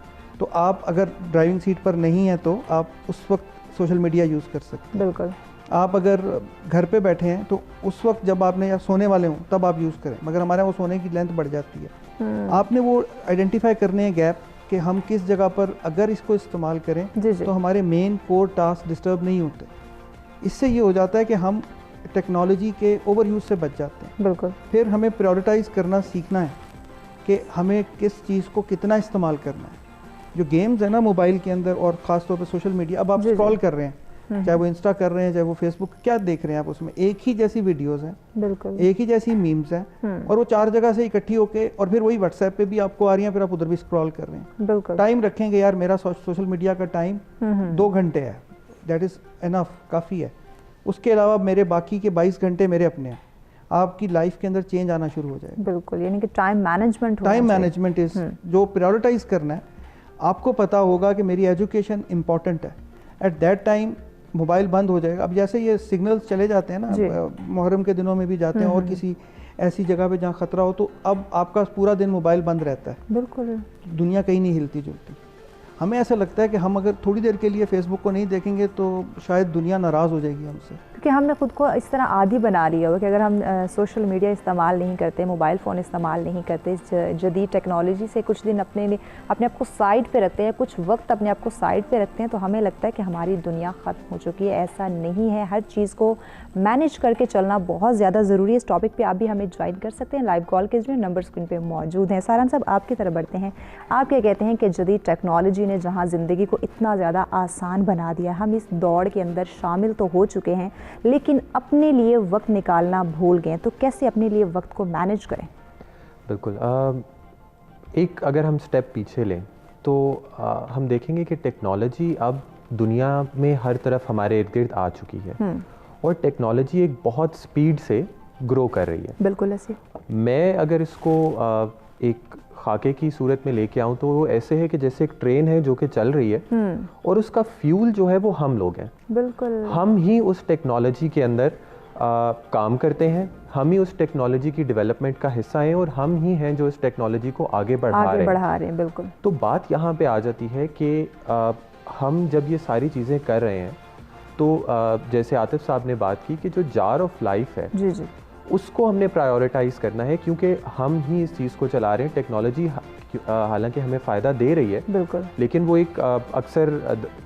तो आप अगर ड्राइविंग सीट पर नहीं है तो आप उस वक्त सोशल मीडिया यूज़ कर सकते हैं। बिल्कुल। आप अगर घर पे बैठे हैं तो उस वक्त जब आपने या सोने वाले हों तब आप यूज़ करें, मगर हमारे वो सोने की लेंथ बढ़ जाती है। आपने वो आइडेंटिफाई करने हैं गैप कि हम किस जगह पर अगर इसको इस्तेमाल करें तो हमारे मेन कोर टास्क डिस्टर्ब नहीं होते। इससे ये हो जाता है कि हम टेक्नोलॉजी के ओवर यूज़ से बच जाते हैं। बिल्कुल। फिर हमें प्रायोरिटाइज़ करना सीखना है कि हमें किस चीज़ को कितना इस्तेमाल करना है। जो गेम्स है ना मोबाइल के अंदर, और ख़ास तौर पे सोशल मीडिया, अब आप स्क्रॉल कर रहे हैं, चाहे वो इंस्टा कर रहे हैं, चाहे वो फेसबुक, क्या देख रहे हैं आप उसमें? एक ही जैसी वीडियोज़ हैं, बिल्कुल एक ही जैसी मीम्स हैं, और वो 4 जगह से इकट्ठी होके, और फिर वही व्हाट्सएप पे भी आपको आ रही हैं, फिर आप उधर भी स्क्रॉल कर रहे हैं। बिल्कुल। टाइम रखेंगे यार, मेरा सोशल मीडिया का टाइम 2 घंटे है, दैट इज़ इनफ, काफ़ी है। उसके अलावा मेरे बाकी के 22 घंटे मेरे अपने हैं। आपकी लाइफ के अंदर चेंज आना शुरू हो जाएगा। बिल्कुल, यानी कि time management time management is जो प्रायोरिटाइज करना है। आपको पता होगा कि मेरी एजुकेशन इंपॉर्टेंट है, एट दैट टाइम मोबाइल बंद हो जाएगा। अब जैसे ये सिग्नल्स चले जाते हैं ना, मुहर्रम के दिनों में भी जाते हैं और किसी ऐसी जगह पे जहाँ खतरा हो, तो अब आपका पूरा दिन मोबाइल बंद रहता है। बिल्कुल, दुनिया कहीं नहीं हिलती जुलती। हमें ऐसा लगता है कि हम अगर थोड़ी देर के लिए फेसबुक को नहीं देखेंगे तो शायद दुनिया नाराज़ हो जाएगी हमसे, क्योंकि हमने खुद को इस तरह आदी बना लिया हुआ कि अगर हम सोशल मीडिया इस्तेमाल नहीं करते, मोबाइल फ़ोन इस्तेमाल नहीं करते, इस जदीद टेक्नोलॉजी से कुछ दिन अपने आप को साइड पे रखते हैं, कुछ वक्त अपने आप को साइड पे रखते हैं, तो हमें लगता है कि हमारी दुनिया ख़त्म हो चुकी है। ऐसा नहीं है, हर चीज़ को मैनेज करके चलना बहुत ज़्यादा ज़रूरी है। इस टॉपिक पर आप भी हमें ज्वाइन कर सकते हैं, लाइव कॉल के जो नंबर स्क्रीन पर मौजूद हैं। सारान साहब, आपकी तरफ बढ़ते हैं। आप क्या कहते हैं कि जदीद टेक्नोलॉजी ने जहाँ ज़िंदगी को इतना ज़्यादा आसान बना दिया, हम इस दौड़ के अंदर शामिल तो हो चुके हैं, लेकिन अपने लिए वक्त निकालना भूल गए, तो कैसे अपने लिए वक्त को मैनेज करें? बिल्कुल, एक अगर हम स्टेप पीछे लें तो हम देखेंगे कि टेक्नोलॉजी अब दुनिया में हर तरफ हमारे इर्द गिर्द आ चुकी है और टेक्नोलॉजी एक बहुत स्पीड से ग्रो कर रही है। बिल्कुल ऐसे। मैं अगर इसको एक खाके की सूरत में लेके आऊँ तो वो ऐसे है कि जैसे एक ट्रेन है जो कि चल रही है और उसका फ्यूल जो है वो हम लोग हैं। बिल्कुल, हम ही उस टेक्नोलॉजी के अंदर काम करते हैं, हम ही उस टेक्नोलॉजी की डेवलपमेंट का हिस्सा हैं और हम ही हैं जो इस टेक्नोलॉजी को आगे बढ़ा रहे हैं। बिल्कुल। तो बात यहाँ पे आ जाती है कि हम जब ये सारी चीज़ें कर रहे हैं तो जैसे आतिफ साहब ने बात की कि जो जार ऑफ लाइफ है जी जी, उसको हमने प्रायोरिटाइज करना है, क्योंकि हम ही इस चीज़ को चला रहे हैं। टेक्नोलॉजी हालांकि हमें फ़ायदा दे रही है, बिल्कुल, लेकिन वो एक अक्सर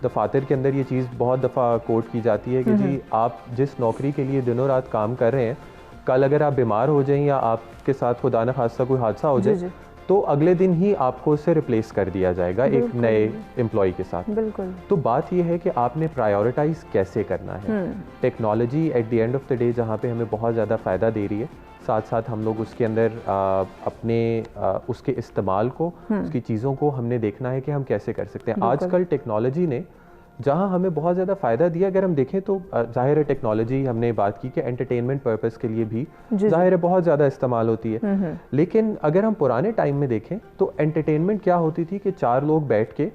दफातर के अंदर ये चीज़ बहुत दफ़ा कोट की जाती है कि जी आप जिस नौकरी के लिए दिनों रात काम कर रहे हैं, कल अगर आप बीमार हो जाएं या आपके साथ खुदा न खास्ता कोई हादसा हो जाए तो अगले दिन ही आपको उससे रिप्लेस कर दिया जाएगा एक नए एम्प्लॉय के साथ। बिल्कुल। तो बात यह है कि आपने प्रायोरिटाइज कैसे करना है। Technology at the end of the day जहाँ पे हमें बहुत ज़्यादा फ़ायदा दे रही है, साथ साथ हम लोग उसके अंदर अपने उसके इस्तेमाल को, उसकी चीज़ों को हमने देखना है कि हम कैसे कर सकते हैं। आजकल टेक्नोलॉजी ने जहाँ हमें बहुत ज़्यादा फ़ायदा दिया, अगर हम देखें तो ज़ाहिर है टेक्नोलॉजी हमने बात की कि एंटरटेनमेंट पर्पस के लिए भी ज़ाहिर है बहुत ज़्यादा इस्तेमाल होती है, लेकिन अगर हम पुराने टाइम में देखें तो एंटरटेनमेंट क्या होती थी कि 4 लोग बैठ के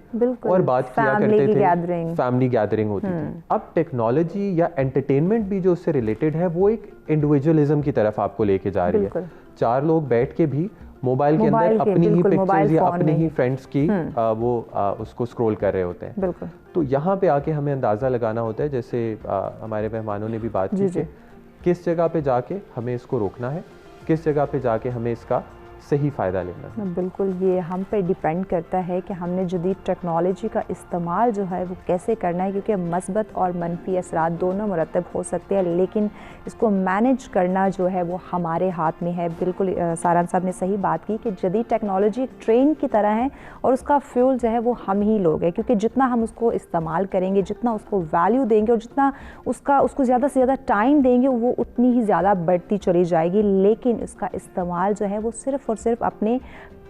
और बात किया करते थे, फैमिली गैदरिंग होती थी। अब टेक्नोलॉजी या एंटरटेनमेंट भी जो उससे रिलेटेड है वो एक इंडिविजुअलिज्म की तरफ आपको लेके जा रही है। 4 लोग बैठ के भी मोबाइल के अंदर अपनी ही पिक्चर्स या अपने ही फ्रेंड्स की वो उसको स्क्रॉल कर रहे होते हैं। बिल्कुल। तो यहाँ पे आके हमें अंदाज़ा लगाना होता है, जैसे हमारे मेहमानों ने भी बात की कि किस जगह पे जाके हमें इसको रोकना है, किस जगह पे जाके हमें इसका सही फ़ायदा लेना है। बिल्कुल, ये हम पे डिपेंड करता है कि हमने जदीद टेक्नोलॉजी का इस्तेमाल जो है वो कैसे करना है, क्योंकि मस्बत और मनफी असरात दोनों मुरतब हो सकते हैं, लेकिन इसको मैनेज करना जो है वो हमारे हाथ में है। बिल्कुल सारान साहब ने सही बात की कि जदीद टेक्नोलॉजी एक ट्रेन की तरह है और उसका फ्यूल जो है वो हम ही लोग हैं, क्योंकि जितना हम उसको इस्तेमाल करेंगे, जितना उसको वैल्यू देंगे और जितना उसको ज़्यादा से ज़्यादा टाइम देंगे वो उतनी ही ज़्यादा बढ़ती चली जाएगी। लेकिन इसका इस्तेमाल जो है वो सिर्फ़ और सिर्फ अपने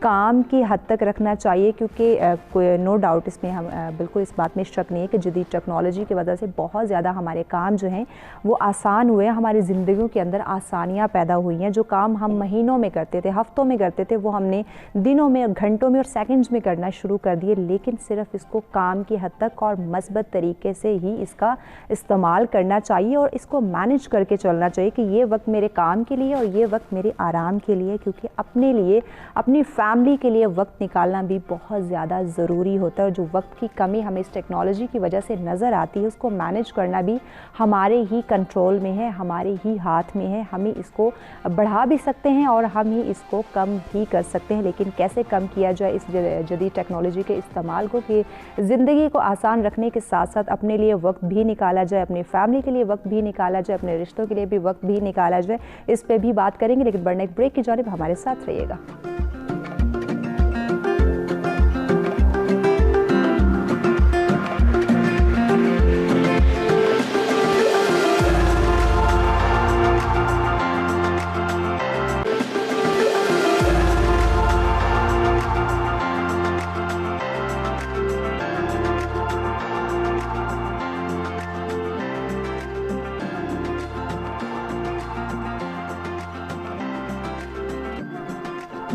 काम की हद तक रखना चाहिए, क्योंकि नो डाउट इसमें हम बिल्कुल इस बात में शक नहीं है कि जदीद टेक्नोलॉजी की वजह से बहुत ज़्यादा हमारे काम जो हैं वो आसान हुए हैं, हमारी ज़िंदगियों के अंदर आसानियाँ पैदा हुई हैं। जो काम हम महीनों में करते थे, हफ्तों में करते थे, वो हमने दिनों में, घंटों में और सेकंड्स में करना शुरू कर दिए। लेकिन सिर्फ इसको काम की हद तक और मस्बत तरीके से ही इसका इस्तेमाल करना चाहिए और इसको मैनेज करके चलना चाहिए कि ये वक्त मेरे काम के लिए और ये वक्त मेरे आराम के लिए, क्योंकि अपने लिए, अपनी फैमिली के लिए वक्त निकालना भी बहुत ज़्यादा ज़रूरी होता है। और जो वक्त की कमी हमें इस टेक्नोलॉजी की वजह से नज़र आती है, उसको मैनेज करना भी हमारे ही कंट्रोल में है, हमारे ही हाथ में है। हम ही इसको बढ़ा भी सकते हैं और हम ही इसको कम भी कर सकते हैं। लेकिन कैसे कम किया जाए इस जदीद टेक्नोलॉजी के इस्तेमाल को कि ज़िंदगी को आसान रखने के साथ साथ अपने लिए वक्त भी निकाला जाए, अपनी फैमिली के लिए वक्त भी निकाला जाए, अपने रिश्तों के लिए भी वक्त भी निकाला जाए, इस पर भी बात करेंगे। लेकिन बढ़ने एक ब्रेक की जानिब हमारे साथ रहिएगा।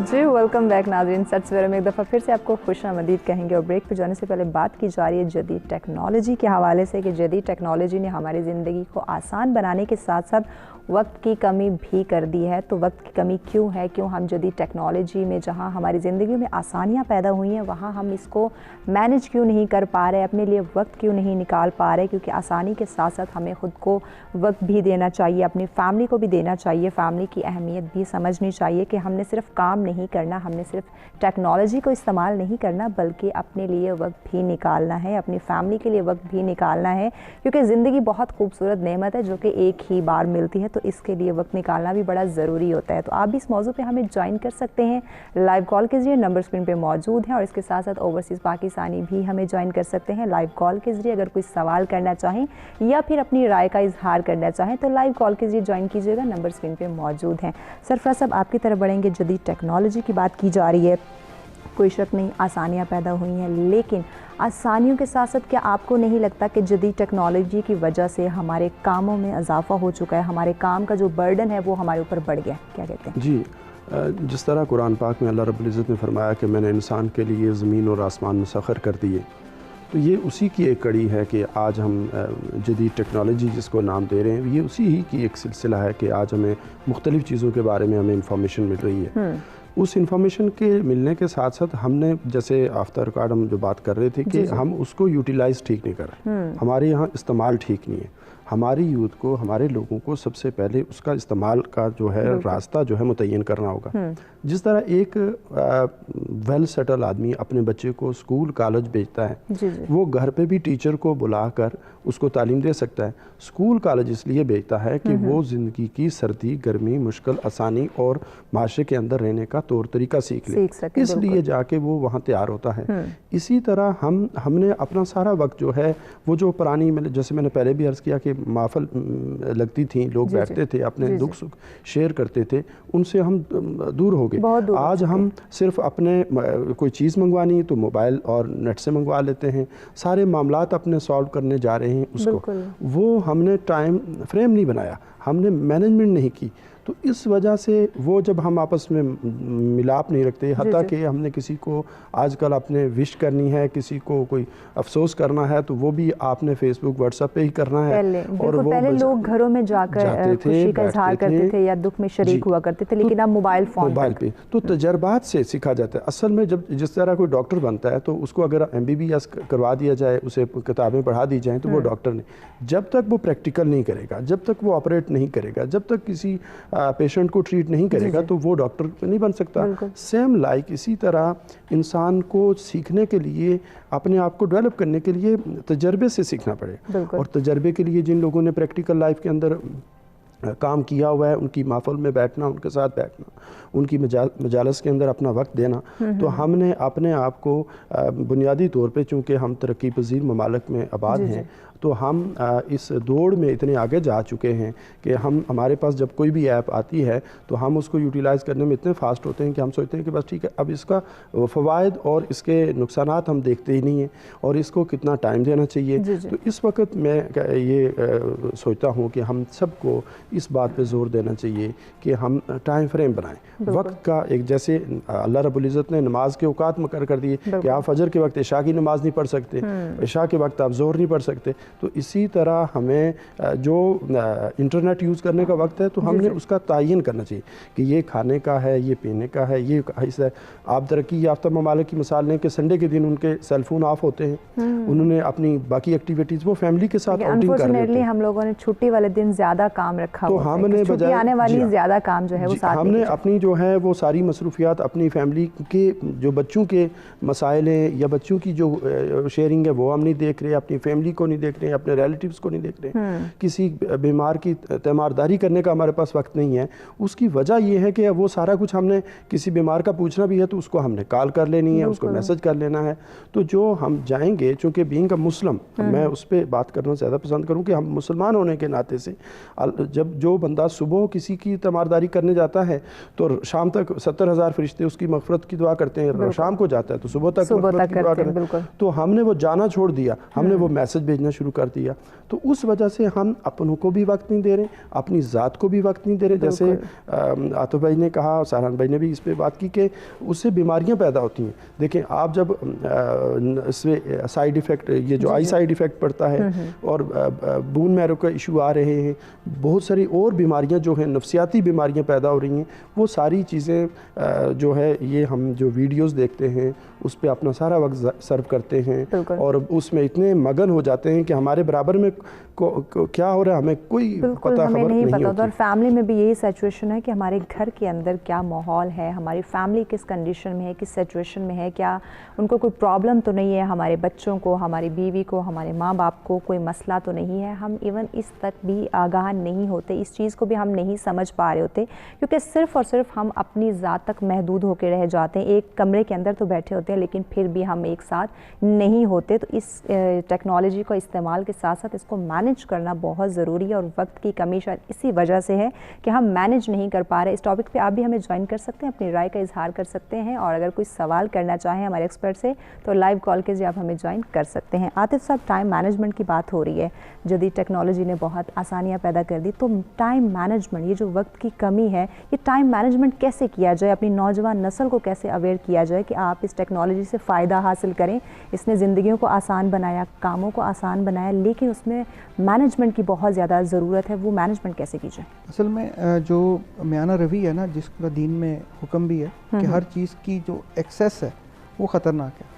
जी वेलकम बैक नाज़रीन। सच सवेरा में एक दफ़ा फिर से आपको खुशामदीद कहेंगे। और ब्रेक पे जाने से पहले बात की जा रही है जदीद टेक्नोलॉजी के हवाले से कि जदीद टेक्नोलॉजी ने हमारी ज़िंदगी को आसान बनाने के साथ साथ वक्त की कमी भी कर दी है। तो वक्त की कमी क्यों है, क्यों हम जदीद टेक्नोलॉजी में जहां हमारी ज़िंदगी में आसानियां पैदा हुई हैं वहां हम इसको मैनेज क्यों नहीं कर पा रहे, अपने लिए वक्त क्यों नहीं निकाल पा रहे। क्योंकि आसानी के साथ साथ हमें ख़ुद को वक्त भी देना चाहिए, अपनी फैमिली को भी देना चाहिए, फैमिली की अहमियत भी समझनी चाहिए कि हमने सिर्फ काम नहीं करना, हमने सिर्फ टेक्नोलॉजी को इस्तेमाल नहीं करना बल्कि अपने लिए वक्त भी निकालना है, अपनी फैमिली के लिए वक्त भी निकालना है। क्योंकि ज़िंदगी बहुत खूबसूरत नेमत है जो कि एक ही बार मिलती है, तो इसके लिए वक्त निकालना भी बड़ा ज़रूरी होता है। तो आप भी इस मौजू पे हमें ज्वाइन कर सकते हैं, लाइव कॉल के ज़रिए, नंबर स्क्रीन पे मौजूद है। और इसके साथ साथ ओवरसीज़ पाकिस्तानी भी हमें ज्वाइन कर सकते हैं लाइव कॉल के ज़रिए। अगर कोई सवाल करना चाहें या फिर अपनी राय का इजहार करना चाहें तो लाइव कॉल के ज़रिए ज्वाइन कीजिएगा, नंबर स्क्रीन पे मौजूद हैं। सरफराज साहब, आपकी तरफ बढ़ेंगे। जदीद टेक्नोलॉजी की बात की जा रही है, कोई शक नहीं आसानियाँ पैदा हुई हैं, लेकिन आसानियों के साथ साथ क्या आपको नहीं लगता कि जदीद टेक्नोलॉजी की वजह से हमारे कामों में इजाफा हो चुका है, हमारे काम का जो बर्डन है वो हमारे ऊपर बढ़ गया? क्या कहते हैं? जी, जिस तरह कुरान पाक में अल्लाह रब्बुल इज़्ज़त ने फरमाया कि मैंने इंसान के लिए ज़मीन और आसमान मुसख्खर कर दिए, तो ये उसी की एक कड़ी है कि आज हम जदीद टेक्नोलॉजी जिसको नाम दे रहे हैं, ये उसी ही की एक सिलसिला है कि आज हमें मुख्तलिफ़ चीज़ों के बारे में हमें इंफॉर्मेशन मिल रही है। उस इंफॉर्मेशन के मिलने के साथ साथ हमने, जैसे आफ्टर रिकॉर्ड हम जो बात कर रहे थे कि हम उसको यूटिलाइज़ ठीक नहीं कर रहे, हमारे यहाँ इस्तेमाल ठीक नहीं है। हमारी यूथ को, हमारे लोगों को सबसे पहले उसका इस्तेमाल का जो है रास्ता जो है मुतय्यन करना होगा। जिस तरह एक वेल सेटल आदमी अपने बच्चे को स्कूल कॉलेज भेजता है, वो घर पे भी टीचर को बुलाकर उसको तालीम दे सकता है। स्कूल कॉलेज इसलिए भेजता है कि वो ज़िंदगी की सर्दी, गर्मी, मुश्किल, आसानी और माशरे के अंदर रहने का तौर तरीका सीख ले, इसलिए जाके वो वहाँ तैयार होता है। इसी तरह हमने अपना सारा वक्त जो है वो जो पुरानी, जैसे मैंने पहले भी अर्ज़ किया कि महफिल लगती थी, लोग बैठते थे, अपने दुख सुख शेयर करते थे, उनसे हम दूर हो गए। आज हम सिर्फ अपने कोई चीज़ मंगवानी तो मोबाइल और नेट से मंगवा लेते हैं, सारे मामलात अपने सॉल्व करने जा रहे हैं उसको। वो हमने टाइम फ्रेम नहीं बनाया, हमने मैनेजमेंट नहीं की, तो इस वजह से वो जब हम आपस में मिलाप नहीं रखते, हत्ता कि हमने किसी को आजकल अपने विश करनी है, किसी को कोई अफसोस करना है तो वो भी आपने फेसबुक व्हाट्सएप पे ही करना है। और वो पहले लोग घरों में जाकर खुशी का इजहार करते थे या दुख में शरीक हुआ करते थे, लेकिन अब मोबाइल पे तो तजर्बात से सीखा जाता है। असल में जब जिस तरह कोई डॉक्टर बनता है तो उसको अगर MBBS करवा दिया जाए, उसे किताबें पढ़ा दी जाएँ तो वो डॉक्टर नहीं, जब तक वो प्रैक्टिकल नहीं करेगा, जब तक वो ऑपरेट नहीं करेगा, जब तक किसी पेशेंट को ट्रीट नहीं करेगा तो वो डॉक्टर नहीं बन सकता। सेम लाइक इसी तरह इंसान को सीखने के लिए, अपने आप को डेवलप करने के लिए तजर्बे से सीखना पड़ेगा। और तजर्बे के लिए जिन लोगों ने प्रैक्टिकल लाइफ के अंदर काम किया हुआ है, उनकी महफिल में बैठना, उनके साथ बैठना, उनकी मजालस के अंदर अपना वक्त देना, तो हमने अपने आप को बुनियादी तौर पे, चूँकि हम तरक्की पजीर ममालिक में आबाद हैं, तो हम इस दौड़ में इतने आगे जा चुके हैं कि हमारे पास जब कोई भी ऐप आती है तो हम उसको यूटिलाइज़ करने में इतने फास्ट होते हैं कि हम सोचते हैं कि बस ठीक है, अब इसका फ़वाइद और इसके नुकसानात हम देखते ही नहीं हैं और इसको कितना टाइम देना चाहिए। तो इस वक्त मैं ये सोचता हूँ कि हम सबको इस बात पे ज़ोर देना चाहिए कि हम टाइम फ्रेम बनाएं वक्त का। एक जैसे अल्लाह रब्बुल इज़्ज़त ने नमाज के औकात मुकर्रर कर दिए कि आप फजर के वक्त इशा की नमाज़ नहीं पढ़ सकते, इशा के वक्त आप ज़ोहर नहीं पढ़ सकते, तो इसी तरह हमें जो इंटरनेट यूज़ करने का वक्त है तो हमने उसका तयन करना चाहिए कि ये खाने का है, ये पीने का है, ये हिस्सा है। आप तरक्की याफ्ता ममालिक की मिसाल लें कि संडे के दिन उनके सेलफोन ऑफ होते हैं, उन्होंने अपनी बाकी एक्टिविटीज़ वो फैमिली के साथ आउटिंग कर रहे हैं। हम लोगों ने छुट्टी वाले दिन ज़्यादा काम रखा, तो हमने बजाय आने वाली ज़्यादा काम जो है वो साथ हमने अपनी जो है वो सारी मसरूफियात अपनी फैमिली के जो बच्चों के मसाइल हैं या बच्चों की जो शेयरिंग है वो हम नहीं देख रहे, अपनी फैमिली को नहीं देख रहे, अपने रिलेटिव्स को नहीं देख रहे, किसी बीमार की तीमारदारी करने का हमारे पास वक्त नहीं है। उसकी वजह यह है कि वो सारा कुछ हमने, किसी बीमार का पूछना भी है तो उसको हमने कॉल कर लेनी है, उसको मैसेज कर लेना है। तो जो हम जाएंगे, चूँकि बीइंग अ मुस्लिम, मैं उस पर बात करना ज़्यादा पसंद करूँ कि हम मुसलमान होने के नाते से जब जब जो बंदा सुबह किसी की तीमारदारी करने जाता है तो शाम तक 70,000 फरिश्ते उसकी मगफरत की दुआ करते हैं, शाम को जाता है तो सुबह तक मगफरत की दुआ करते हैं। तो हमने वो जाना छोड़ दिया, हमने वो मैसेज भेजना शुरू कर दिया। तो उस वजह से हम अपनों को भी वक्त नहीं दे रहे, अपनी ज़ात को भी वक्त नहीं दे रहे। जैसे आतिफ भाई ने कहा, सारहान भाई ने भी इस पर बात की कि उससे बीमारियां पैदा होती हैं। देखें आप जब इसमें साइड इफ़ेक्ट, ये जो आई साइड इफ़ेक्ट पड़ता है और बून मैरो का इशू आ रहे हैं, बहुत सारी और बीमारियां जो हैं, नफसियाती बीमारियां पैदा हो रही हैं, वो सारी चीज़ें जो है ये हम जो वीडियोस देखते हैं उस पर अपना सारा वक्त सर्व करते हैं और उसमें इतने मगन हो जाते हैं कि हमारे बराबर में क्या हो रहा है हमें कोई पता हमें खबर नहीं नहीं पता होती। और फैमिली में भी यही सिचुएशन है कि हमारे घर के अंदर क्या माहौल है, हमारी फैमिली किस कंडीशन में है, किस सिचुएशन में है, क्या उनको कोई प्रॉब्लम तो नहीं है, हमारे बच्चों को, हमारी बीवी को, हमारे माँ बाप को कोई मसला तो नहीं है। हम इवन इस तक भी आगाह नहीं होते, इस चीज़ को भी हम नहीं समझ पा रहे होते, क्योंकि सिर्फ़ और सिर्फ हम अपनी ज़ात तक महदूद होकर रह जाते हैं। एक कमरे के अंदर तो बैठे होते हैं लेकिन फिर भी हम एक साथ नहीं होते। तो इस टेक्नोलॉजी को इस्तेमाल के साथ साथ इसको मैनेज करना बहुत ज़रूरी है और वक्त की कमी शायद इसी वजह से है कि हम मैनेज नहीं कर पा रहे। इस टॉपिक पे आप भी हमें ज्वाइन कर सकते हैं, अपनी राय का इजहार कर सकते हैं और अगर कोई सवाल करना चाहें हमारे एक्सपर्ट से तो लाइव कॉल के जरिए आप हमें ज्वाइन कर सकते हैं। आतिफ साहब, टाइम मैनेजमेंट की बात हो रही है, जदीद टेक्नोलॉजी ने बहुत आसानियाँ पैदा कर दी, तो टाइम मैनेजमेंट, ये जो वक्त की कमी है, ये टाइम मैनेजमेंट कैसे किया जाए, अपनी नौजवान नस्ल को कैसे अवेयर किया जाए कि आप इस टेक्नोलॉजी से फ़ायदा हासिल करें। इसने ज़िंदगियों को आसान बनाया, कामों को आसान बनाया, लेकिन उसमें मैनेजमेंट की बहुत ज़्यादा ज़रूरत है। वो मैनेजमेंट कैसे की जाए? असल में जो मियाना रवि है ना, जिसका दीन में हुक्म भी है कि हर चीज़ की जो एक्सेस है वो ख़तरनाक है।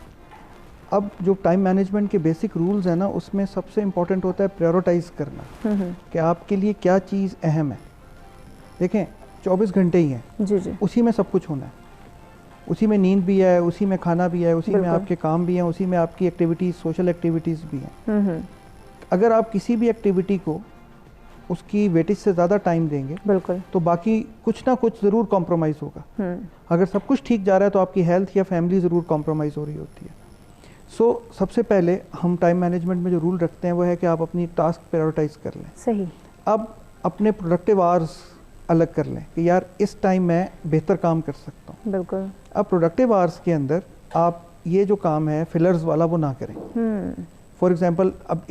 अब जो टाइम मैनेजमेंट के बेसिक रूल्स हैं ना, उसमें सबसे इम्पॉर्टेंट होता है प्रायोरिटाइज़ करना कि आपके लिए क्या चीज़ अहम है। देखें 24 घंटे ही हैं, जी, उसी में सब कुछ होना है, उसी में नींद भी है, उसी में खाना भी है, उसी में आपके काम भी हैं, उसी में आपकी एक्टिविटीज़, सोशल एक्टिविटीज़ भी हैं। अगर आप किसी भी एक्टिविटी को उसकी वेटेज से ज़्यादा टाइम देंगे बिल्कुल, तो बाकी कुछ ना कुछ ज़रूर कॉम्प्रोमाइज़ होगा। अगर सब कुछ ठीक जा रहा है तो आपकी हेल्थ या फैमिली ज़रूर कॉम्प्रोमाइज़ हो रही होती है। सबसे पहले हम टाइम मैनेजमेंट में जो रूल रखते हैं वो है कि आप अपनी टास्क प्रायोरिटाइज कर लें। सही। अब अपने प्रोडक्टिव आवर्स अलग कर लें कि यार इस टाइम मैं बेहतर काम कर सकता हूँ। बिल्कुल। अब प्रोडक्टिव आवर्स के अंदर आप ये जो काम है फिलर्स वाला वो ना करें। फॉर एग्जांपल, अब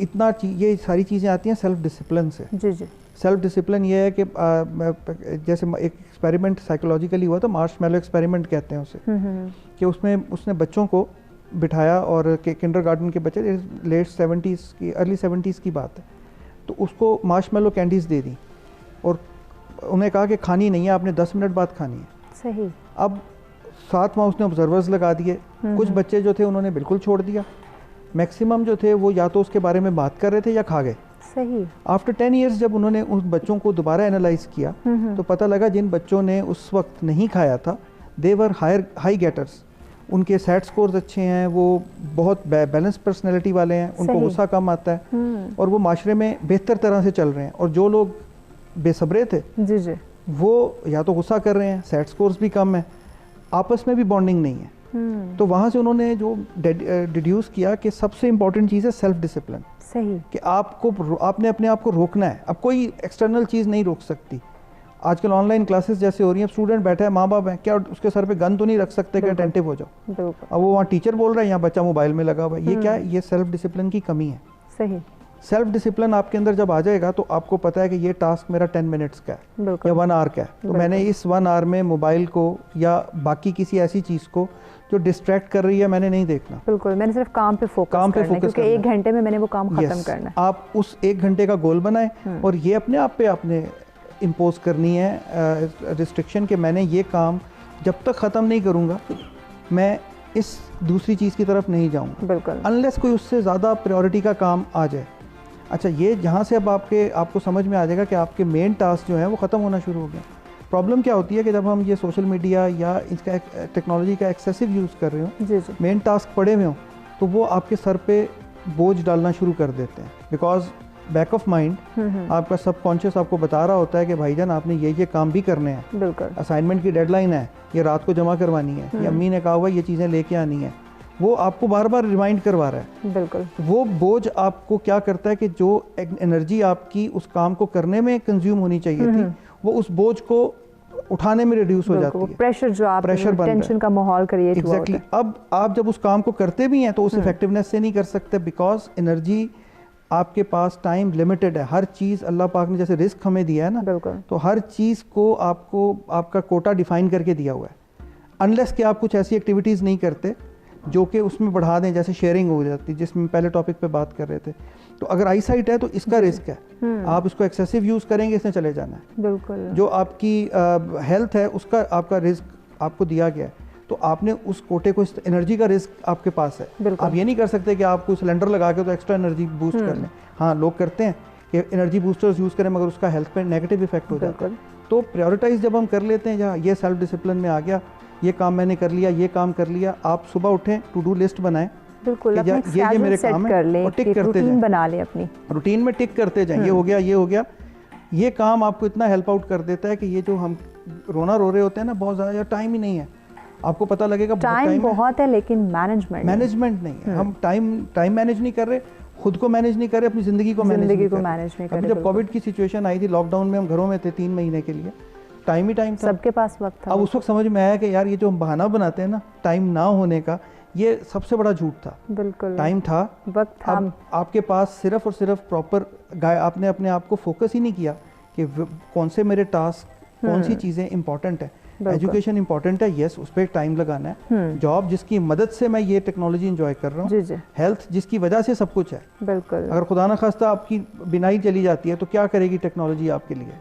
ये सारी चीज़ें आती हैं सेल्फ डिसिप्लिन से। जी जी। सेल्फ डिसिप्लिन ये है कि जैसे एक एक्सपेरिमेंट साइकोलॉजिकली हुआ था, मार्शमैलो एक्सपेरिमेंट कहते हैं उसे, कि उसने बच्चों को बिठाया और किंडरगार्टन के बच्चे, लेट 70s की, अर्ली 70s की बात है, तो उसको मार्शमैलो कैंडीज़ दे दी और उन्हें कहा कि खानी नहीं है, आपने 10 मिनट बाद खानी है। सही। अब साथ में उसने ऑब्जर्वर्स लगा दिए, कुछ बच्चे जो थे उन्होंने बिल्कुल छोड़ दिया, मैक्सिमम जो थे वो या तो उसके बारे में बात कर रहे थे या खा गए। सही। आफ्टर 10 ईयर्स जब उन्होंने उस बच्चों को दोबारा एनालाइज किया तो पता लगा जिन बच्चों ने उस वक्त नहीं खाया था दे वर हाई गेटर्स, उनके सेट स्कोर्स अच्छे हैं, वो बहुत बैलेंस पर्सनैलिटी वाले हैं, उनको गुस्सा कम आता है और वो माशरे में बेहतर तरह से चल रहे हैं। और जो लोग बेसब्रे थे जी जी, वो या तो गुस्सा कर रहे हैं, सेट स्कोर्स भी कम है, आपस में भी बॉन्डिंग नहीं है। तो वहाँ से उन्होंने जो डिड्यूस किया कि सबसे इम्पॉर्टेंट चीज़ है सेल्फ डिसिप्लिन। सही। कि आपने अपने आप को रोकना है। अब कोई एक्सटर्नल चीज़ नहीं रोक सकती। आजकल ऑनलाइन क्लासेस जैसे हो रही हैं, स्टूडेंट बैठा है, माँ बाप हैं, क्या उसके सर पे गन तो नहीं रख सकते कि अटेंटिव हो जाओ। अब वो वहाँ टीचर बोल रहा है, यहाँ बच्चा मोबाइल में लगा हुआ है। ये क्या है? ये सेल्फ डिसिप्लिन की कमी है। सही। सेल्फ डिसिप्लिन आपके अंदर जब आ जाएगा तो आपको पता है कि ये टास्क मेरा 10 मिनट्स का है या 1 आवर का है, तो मैंने इस 1 आवर में मोबाइल को या बाकी किसी ऐसी चीज़ को जो डिस्ट्रैक्ट कर रही है मैंने नहीं देखना। बिल्कुल, मैंने सिर्फ काम पे फोकस करना है, क्योंकि 1 घंटे में मैंने वो काम खत्म करना है। आप उस 1 घंटे का गोल बनाएं और ये अपने आप पे आपने इम्पोज करनी है रिस्ट्रिक्शन कि मैंने ये काम जब तक ख़त्म नहीं करूँगा मैं इस दूसरी चीज़ की तरफ नहीं जाऊँगा। बिल्कुल। अनलेस कोई उससे ज़्यादा प्रायोरिटी का काम आ जाए। अच्छा, ये जहाँ से अब आपको समझ में आ जाएगा कि आपके मेन टास्क जो है वो ख़त्म होना शुरू हो गया। प्रॉब्लम क्या होती है कि जब हम ये सोशल मीडिया या इसका टेक्नोलॉजी का एक्सेसिव यूज़ कर रहे हो, जी जी, मेन टास्क पड़े हुए हो, तो वो आपके सर पे बोझ डालना शुरू कर देते हैं। बिकॉज बैक ऑफ माइंड आपका सबकॉन्शियस आपको बता रहा होता है कि भाईजान आपने ये काम भी करने हैं, बिल्कुल, असाइनमेंट की डेडलाइन है, ये रात को जमा करवानी है, ये अम्मी ने कहा हुआ ये चीज़ें लेके आनी है, वो आपको बार बार रिमाइंड करवा रहा है। बिल्कुल। वो बोझ आपको क्या करता है कि जो एनर्जी आपकी उस काम को करने में कंज्यूम होनी चाहिए थी, वो उस बोझ को उठाने में रिड्यूस हो जाती है। प्रेशर जो आप टेंशन का माहौल क्रिएट हुआ होता है। अब आप जब उस काम को करते भी हैं तो उस इफेक्टिवनेस से नहीं कर सकते, बिकॉज एनर्जी आपके पास टाइम लिमिटेड है। हर चीज़ अल्लाह पाक ने जैसे रिस्क हमें दिया है ना, तो हर चीज़ को आपको आपका कोटा डिफाइन करके दिया हुआ है, अनलेस कि आप कुछ ऐसी एक्टिविटीज़ नहीं करते जो कि उसमें बढ़ा दें, जैसे शेयरिंग हो जाती है जिसमें पहले टॉपिक पे बात कर रहे थे। तो अगर आई साइट है तो इसका रिस्क है, आप इसको एक्सेसिव यूज़ करेंगे, इसने चले जाना है। बिल्कुल। जो आपकी हेल्थ है उसका आपका रिस्क आपको दिया गया है, तो आपने उस कोटे को, एनर्जी का रिस्क आपके पास है। आप ये नहीं कर सकते कि आप कोई सिलेंडर लगा के तो एक्स्ट्रा एनर्जी बूस्ट कर लें। हाँ, लोग करते हैं कि एनर्जी बूस्टर्स यूज़ करें, मगर उसका हेल्थ पे नेगेटिव इफेक्ट हो जाता है। तो प्रायोरिटाइज जब हम कर लेते हैं, जहाँ ये सेल्फ डिसिप्लिन में आ गया, ये काम मैंने कर लिया, ये काम कर लिया, आप सुबह उठें, टू डू लिस्ट बनाएं, बिल्कुल, ये मेरे काम है, और टिक करते जाएं, बना लें अपनी रूटीन में टिक करते जाएं, ये हो गया, ये हो गया। ये काम आपको इतना हेल्प आउट कर देता है कि ये जो हम रोना रो रहे होते हैं ना बहुत ज़्यादा, यार टाइम ही नहीं है, आपको पता लगेगा टाइम बहुत है लेकिन मैनेजमेंट नहीं है। हम टाइम मैनेज नहीं कर रहे, खुद को मैनेज नहीं कर रहे, अपनी ज़िंदगी को मैनेज नहीं कर रहे। अभी जब कोविड की सिचुएशन आई थी, लॉकडाउन में हम घरों में थे 3 महीने के लिए, टाइम ही टाइम था, सबके पास वक्त था। अब उस वक्त समझ में आया कि यार ये जो हम बहाना बनाते हैं ना टाइम ना होने का, ये सबसे बड़ा झूठ था। बिल्कुल, टाइम था, वक्त था। अब आपके पास सिर्फ और सिर्फ प्रॉपर आपने अपने आप को फोकस ही नहीं किया कि कौन से मेरे टास्क, कौन सी चीज़ें इंपॉर्टेंट है। एजुकेशन इंपॉर्टेंट है, यस, उस पर टाइम लगाना है। जॉब जिसकी मदद से मैं ये टेक्नोलॉजी इंजॉय कर रहा हूँ, हेल्थ जिसकी वजह से सब कुछ है। बिल्कुल। अगर खुदा ना खास्ता आपकी बिनाई चली जाती है तो क्या करेगी टेक्नोलॉजी आपके लिए?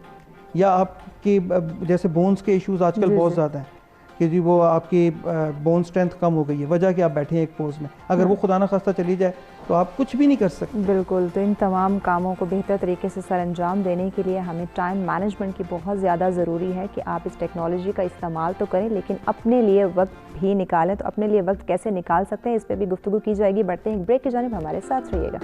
या आपकी जैसे बोन्स के इश्यूज आजकल बहुत ज़्यादा हैं कि जी वो आपकी बोन स्ट्रेंथ कम हो गई है, वजह कि आप बैठे हैं एक पोज में, अगर वो खुदा ना खास्ता चली जाए तो आप कुछ भी नहीं कर सकते। बिल्कुल। तो इन तमाम कामों को बेहतर तरीके से सर अंजाम देने के लिए हमें टाइम मैनेजमेंट की बहुत ज़्यादा ज़रूरी है कि आप इस टेक्नोलॉजी का इस्तेमाल तो करें लेकिन अपने लिए वक्त भी निकालें। तो अपने लिए वक्त कैसे निकाल सकते हैं, इस पर भी गुफ्तगू की जाएगी। बढ़ते हैं एक ब्रेक की जानिब, हमारे साथ रहिएगा।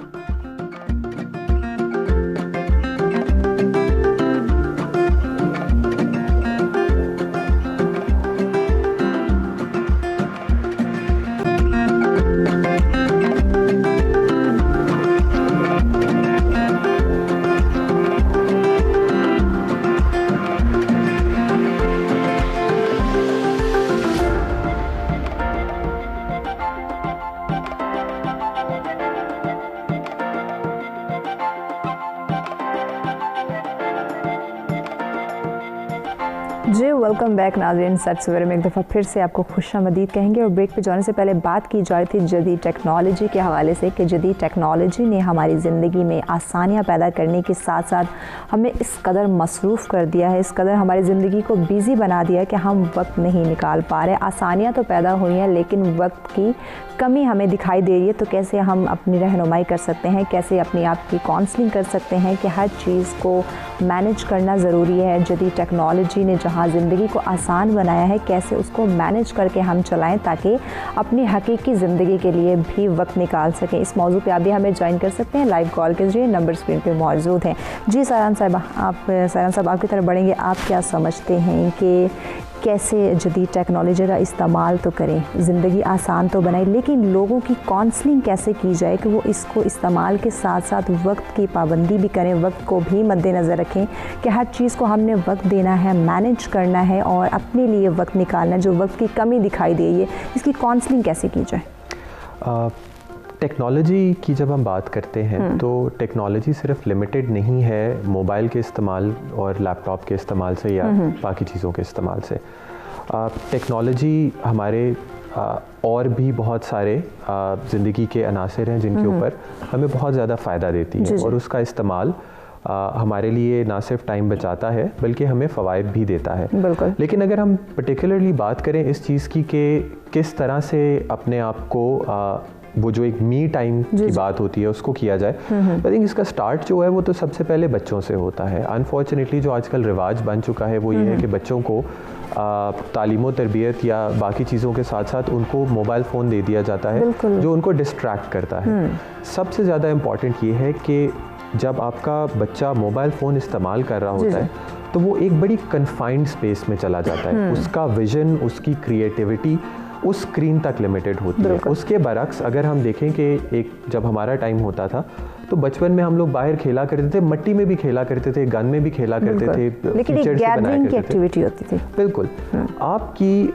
जी वेलकम बैक नाज़रीन। सच सवेरे में एक दफ़ा फिर से आपको खुशामदीद कहेंगे। और ब्रेक पे जाने से पहले बात की जा रही थी जदीद टेक्नोलॉजी के हवाले से कि जदीद टेक्नोलॉजी ने हमारी ज़िंदगी में आसानियाँ पैदा करने के साथ साथ हमें इस कदर मसरूफ़ कर दिया है, इस कदर हमारी ज़िंदगी को बिज़ी बना दिया है कि हम वक्त नहीं निकाल पा रहे। आसानियाँ तो पैदा हुई हैं लेकिन वक्त की कमी हमें दिखाई दे रही है। तो कैसे हम अपनी रहनुमाई कर सकते हैं, कैसे अपनी आप की काउंसलिंग कर सकते हैं कि हर चीज़ को मैनेज करना ज़रूरी है। जदीद टेक्नोलॉजी ने जहाँ ज़िंदगी को आसान बनाया है, कैसे उसको मैनेज करके हम चलाएं ताकि अपनी हकीकी ज़िंदगी के लिए भी वक्त निकाल सकें। इस मौजू पे आप भी हमें ज्वाइन कर सकते हैं, लाइव कॉल के जरिए, नंबर स्क्रीन पे मौजूद हैं। जी सरान साहब, आपकी तरफ बढ़ेंगे। आप क्या समझते हैं कि कैसे जदीद टेक्नोलॉजी का इस्तेमाल तो करें, ज़िंदगी आसान तो बनाए, लेकिन लोगों की काउंसलिंग कैसे की जाए कि वो इसको इस्तेमाल के साथ साथ वक्त की पाबंदी भी करें, वक्त को भी मद्देनज़र रखें कि हर चीज़ को हमने वक्त देना है, मैनेज करना है और अपने लिए वक्त निकालना है। जो वक्त की कमी दिखाई दे रही है, इसकी काउंसलिंग कैसे की जाए? टेक्नोलॉजी की जब हम बात करते हैं तो टेक्नोलॉजी सिर्फ लिमिटेड नहीं है मोबाइल के इस्तेमाल और लैपटॉप के इस्तेमाल से या बाकी चीज़ों के इस्तेमाल से। टेक्नोलॉजी हमारे और भी बहुत सारे ज़िंदगी के अनासर हैं जिनके ऊपर हमें बहुत ज़्यादा फ़ायदा देती है और उसका इस्तेमाल हमारे लिए ना सिर्फ टाइम बचाता है बल्कि हमें फ़वाइद भी देता है। लेकिन अगर हम पर्टिकुलरली बात करें इस चीज़ की कि किस तरह से अपने आप को वो जो एक मी टाइम की बात होती है उसको किया जाए, आई थिंक इसका स्टार्ट जो है वो तो सबसे पहले बच्चों से होता है। अनफॉर्चुनेटली जो आजकल रिवाज बन चुका है वो ये है कि बच्चों को तालीम और तरबियत या बाकी चीज़ों के साथ साथ उनको मोबाइल फ़ोन दे दिया जाता है जो उनको डिस्ट्रैक्ट करता है। सबसे ज़्यादा इम्पॉर्टेंट ये है कि जब आपका बच्चा मोबाइल फ़ोन इस्तेमाल कर रहा होता है तो वो एक बड़ी कन्फाइंड स्पेस में चला जाता है। उसका विज़न, उसकी क्रिएटिविटी उस स्क्रीन तक लिमिटेड होती है। उसके बरक्स अगर हम देखें कि एक जब हमारा टाइम होता था तो बचपन में हम लोग बाहर खेला करते थे, मट्टी में भी खेला करते थे, गन में भी खेला करते थे, लेकिन एक गैदरिंग की एक्टिविटी होती थी। बिल्कुल। आपकी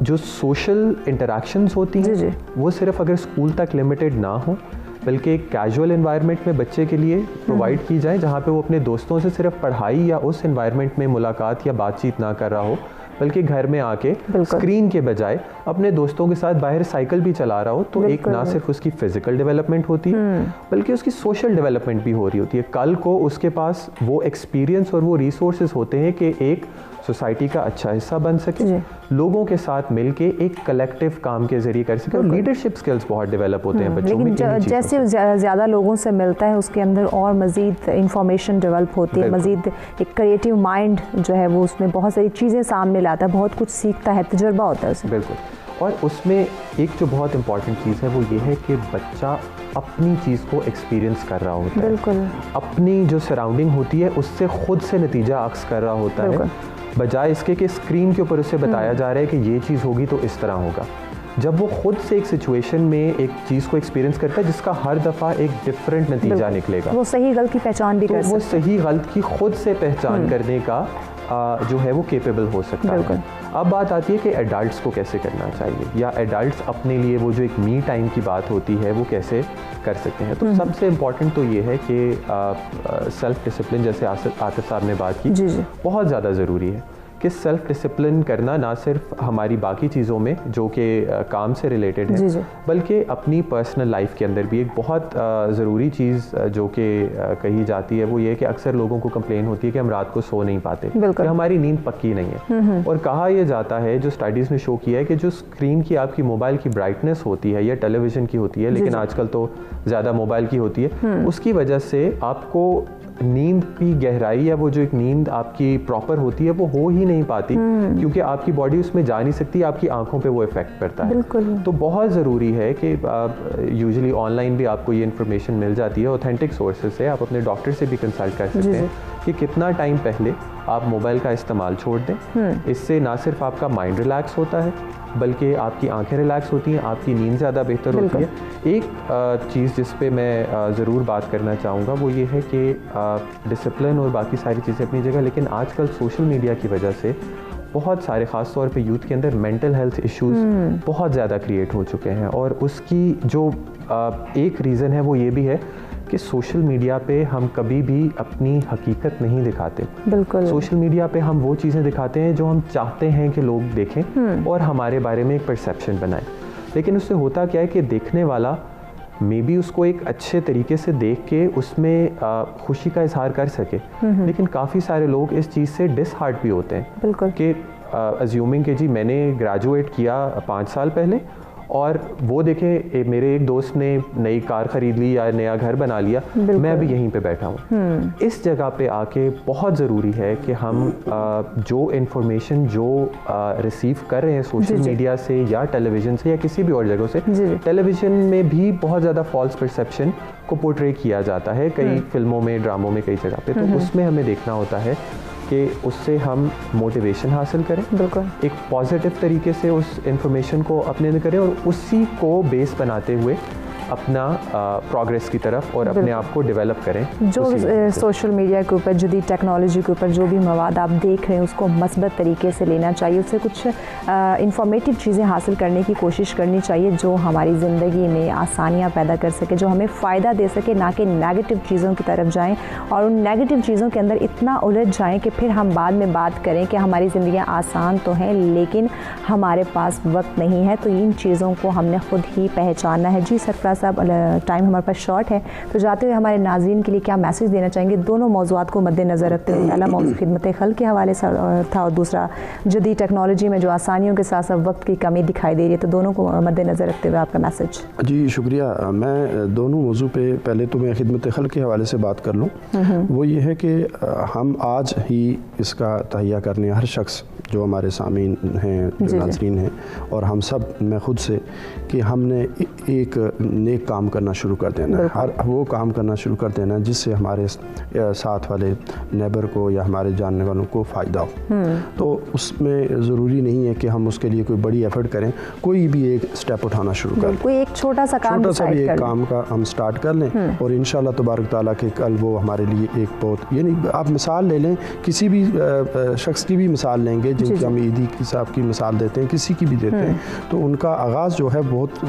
जो सोशल इंटरेक्शंस होती हैं वो सिर्फ अगर स्कूल तक लिमिटेड ना हो बल्कि एक कैजुअल एनवायरनमेंट में बच्चे के लिए प्रोवाइड की जाए, जहाँ पे वो अपने दोस्तों से सिर्फ पढ़ाई या उस एनवायरनमेंट में मुलाकात या बातचीत ना कर रहा हो, बल्कि घर में आके स्क्रीन के बजाय अपने दोस्तों के साथ बाहर साइकिल भी चला रहा हो, तो एक ना सिर्फ उसकी फिजिकल डेवलपमेंट होती है बल्कि उसकी सोशल डेवलपमेंट भी हो रही होती है। कल को उसके पास वो एक्सपीरियंस और वो रिसोर्सेज होते हैं कि एक सोसाइटी का अच्छा हिस्सा बन सके, लोगों के साथ मिलके एक कलेक्टिव काम के जरिए कर सके, और लीडरशिप स्किल्स बहुत डेवलप होते हैं बच्चों में। लेकिन जैसे ज़्यादा लोगों से मिलता है उसके अंदर और मज़ीद इंफॉर्मेशन डेवलप होती है, मज़ीद एक क्रिएटिव माइंड जो है वो उसमें बहुत सारी चीज़ें सामने लाता है, बहुत कुछ सीखता है, तजुर्बा होता है उसमें। बिल्कुल। और उसमें एक जो बहुत इंपॉर्टेंट चीज़ है वो ये है कि बच्चा अपनी चीज़ को एक्सपीरियंस कर रहा होता है, बिल्कुल अपनी जो सराउंडिंग होती है उससे खुद से नतीजा अक्स कर रहा होता है, बजाय इसके कि स्क्रीन के ऊपर उसे बताया जा रहा है कि ये चीज़ होगी तो इस तरह होगा। जब वो खुद से एक सिचुएशन में एक चीज़ को एक्सपीरियंस करता है जिसका हर दफ़ा एक डिफरेंट नतीजा निकलेगा, वो सही गलत की पहचान भी कर सकता है, वो सही गलत की खुद से पहचान करने का जो है वो केपेबल हो सकता है। अब बात आती है कि एडल्ट्स को कैसे करना चाहिए, या एडल्ट्स अपने लिए वो जो एक मी टाइम की बात होती है वो कैसे कर सकते हैं। तो सबसे इम्पॉर्टेंट तो ये है कि सेल्फ डिसिप्लिन, जैसे आतिफ साहब ने बात की, बहुत ज़्यादा ज़रूरी है कि सेल्फ डिसिप्लिन करना ना सिर्फ हमारी बाकी चीज़ों में जो कि काम से रिलेटेड है, बल्कि अपनी पर्सनल लाइफ के अंदर भी एक बहुत ज़रूरी चीज़ जो कि कही जाती है वो ये है कि अक्सर लोगों को कंप्लेन होती है कि हम रात को सो नहीं पाते, कि हमारी नींद पक्की नहीं है। और कहा यह जाता है, जो स्टडीज़ ने शो किया है, कि जो स्क्रीन की आपकी मोबाइल की ब्राइटनेस होती है या टेलीविज़न की होती है, लेकिन आजकल तो ज़्यादा मोबाइल की होती है, उसकी वजह से आपको नींद की गहराई या वो जो एक नींद आपकी प्रॉपर होती है वो हो ही नहीं पाती, क्योंकि आपकी बॉडी उसमें जा नहीं सकती, आपकी आंखों पे वो इफेक्ट करता है। तो बहुत ज़रूरी है कि यूजुअली ऑनलाइन भी आपको ये इन्फॉर्मेशन मिल जाती है ऑथेंटिक सोर्सेज से, आप अपने डॉक्टर से भी कंसल्ट कर सकते हैं कि कितना टाइम पहले आप मोबाइल का इस्तेमाल छोड़ दें। इससे ना सिर्फ आपका माइंड रिलैक्स होता है बल्कि आपकी आंखें रिलैक्स होती हैं, आपकी नींद ज़्यादा बेहतर होती है। एक चीज़ जिस पे मैं ज़रूर बात करना चाहूँगा वो ये है कि डिसिप्लिन और बाकी सारी चीज़ें अपनी जगह, लेकिन आजकल सोशल मीडिया की वजह से बहुत सारे, ख़ास तौर पे यूथ के अंदर मेंटल हेल्थ इश्यूज़ बहुत ज़्यादा क्रिएट हो चुके हैं। और उसकी जो एक रीज़न है वो ये भी है कि सोशल मीडिया पे हम कभी भी अपनी हकीकत नहीं दिखाते। बिल्कुल। सोशल मीडिया पे हम वो चीज़ें दिखाते हैं जो हम चाहते हैं कि लोग देखें और हमारे बारे में एक परसेप्शन बनाएं, लेकिन उससे होता क्या है कि देखने वाला मे बी उसको एक अच्छे तरीके से देख के उसमें खुशी का इजहार कर सके, लेकिन काफ़ी सारे लोग इस चीज़ से डिसहार्ट भी होते हैं। बिल्कुल। कि अज्यूमिंग कि जी मैंने ग्रेजुएट किया 5 साल पहले और वो देखे मेरे एक दोस्त ने नई कार खरीद ली या नया घर बना लिया, मैं अभी यहीं पे बैठा हूँ। इस जगह पे आके बहुत ज़रूरी है कि हम जो इन्फॉर्मेशन जो रिसीव कर रहे हैं सोशल मीडिया से या टेलीविज़न से या किसी भी और जगह से, टेलीविज़न में भी बहुत ज़्यादा फॉल्स परसेप्शन को पोर्ट्रे किया जाता है कई फिल्मों में, ड्रामों में, कई जगह पे। तो उसमें हमें देखना होता है कि उससे हम मोटिवेशन हासिल करें, बिल्कुल एक पॉजिटिव तरीके से उस इंफॉर्मेशन को अपने अंदर करें और उसी को बेस बनाते हुए अपना प्रोग्रेस की तरफ और अपने आप को डेवलप करें। जो सोशल मीडिया के ऊपर, जदीद टेक्नोलॉजी के ऊपर जो भी मवाद आप देख रहे हैं उसको मस्बत तरीके से लेना चाहिए, उससे कुछ इंफॉर्मेटिव चीज़ें हासिल करने की कोशिश करनी चाहिए जो हमारी ज़िंदगी में आसानियाँ पैदा कर सके, जो हमें फ़ायदा दे सके, ना कि नेगेटिव चीज़ों की तरफ जाएं और उन नेगेटिव चीज़ों के अंदर इतना उलझ जाएं कि फिर हम बाद में बात करें कि हमारी ज़िंदगियाँ आसान तो हैं लेकिन हमारे पास वक्त नहीं है। तो इन चीज़ों को हमने खुद ही पहचानना है। जी सरफराज साहब, टाइम हमारे पास शॉर्ट है, तो जाते हुए हमारे नाज़रीन के लिए क्या मैसेज देना चाहेंगे दोनों मौज़ूआत को मद्देनज़र रखते हुए? पहला मौज़ू खिदमत खल्क़ के हवाले से था और दूसरा जदीद टेक्नोलॉजी में जो आसानियों के साथ साथ वक्त की कमी दिखाई दे रही है, तो दोनों को मद्देनज़र रखते हुए आपका मैसेज। जी शुक्रिया। मैं दोनों मौजू पे पहले तो मैं खिदमत खल्क़ के हवाले से बात कर लूँ। वो ये है कि हम आज ही इसका तहिया करने, हर शख्स जो हमारे सामीन हैं, जो नाज़रीन हैं और हम सब, मैं ख़ुद से, कि हमने एक नेक काम करना शुरू कर देना है, हर वो काम करना शुरू कर देना है जिससे हमारे साथ वाले नेबर को या हमारे जानने वालों को फ़ायदा हो। तो उसमें ज़रूरी नहीं है कि हम उसके लिए कोई बड़ी एफर्ट करें, कोई भी एक स्टेप उठाना शुरू कर लें, कोई एक छोटा सा काम छोटा सा भी decide एक कर काम का हम स्टार्ट कर लें और इंशाल्लाह तबारक ताला के कल वो हमारे लिए एक बहुत, यानी आप मिसाल ले लें, किसी भी शख्स की भी मिसाल लेंगे जिनकी हम ईदी साहब की मिसाल देते हैं, किसी की भी देते हैं, तो उनका आगाज़ जो है बहुत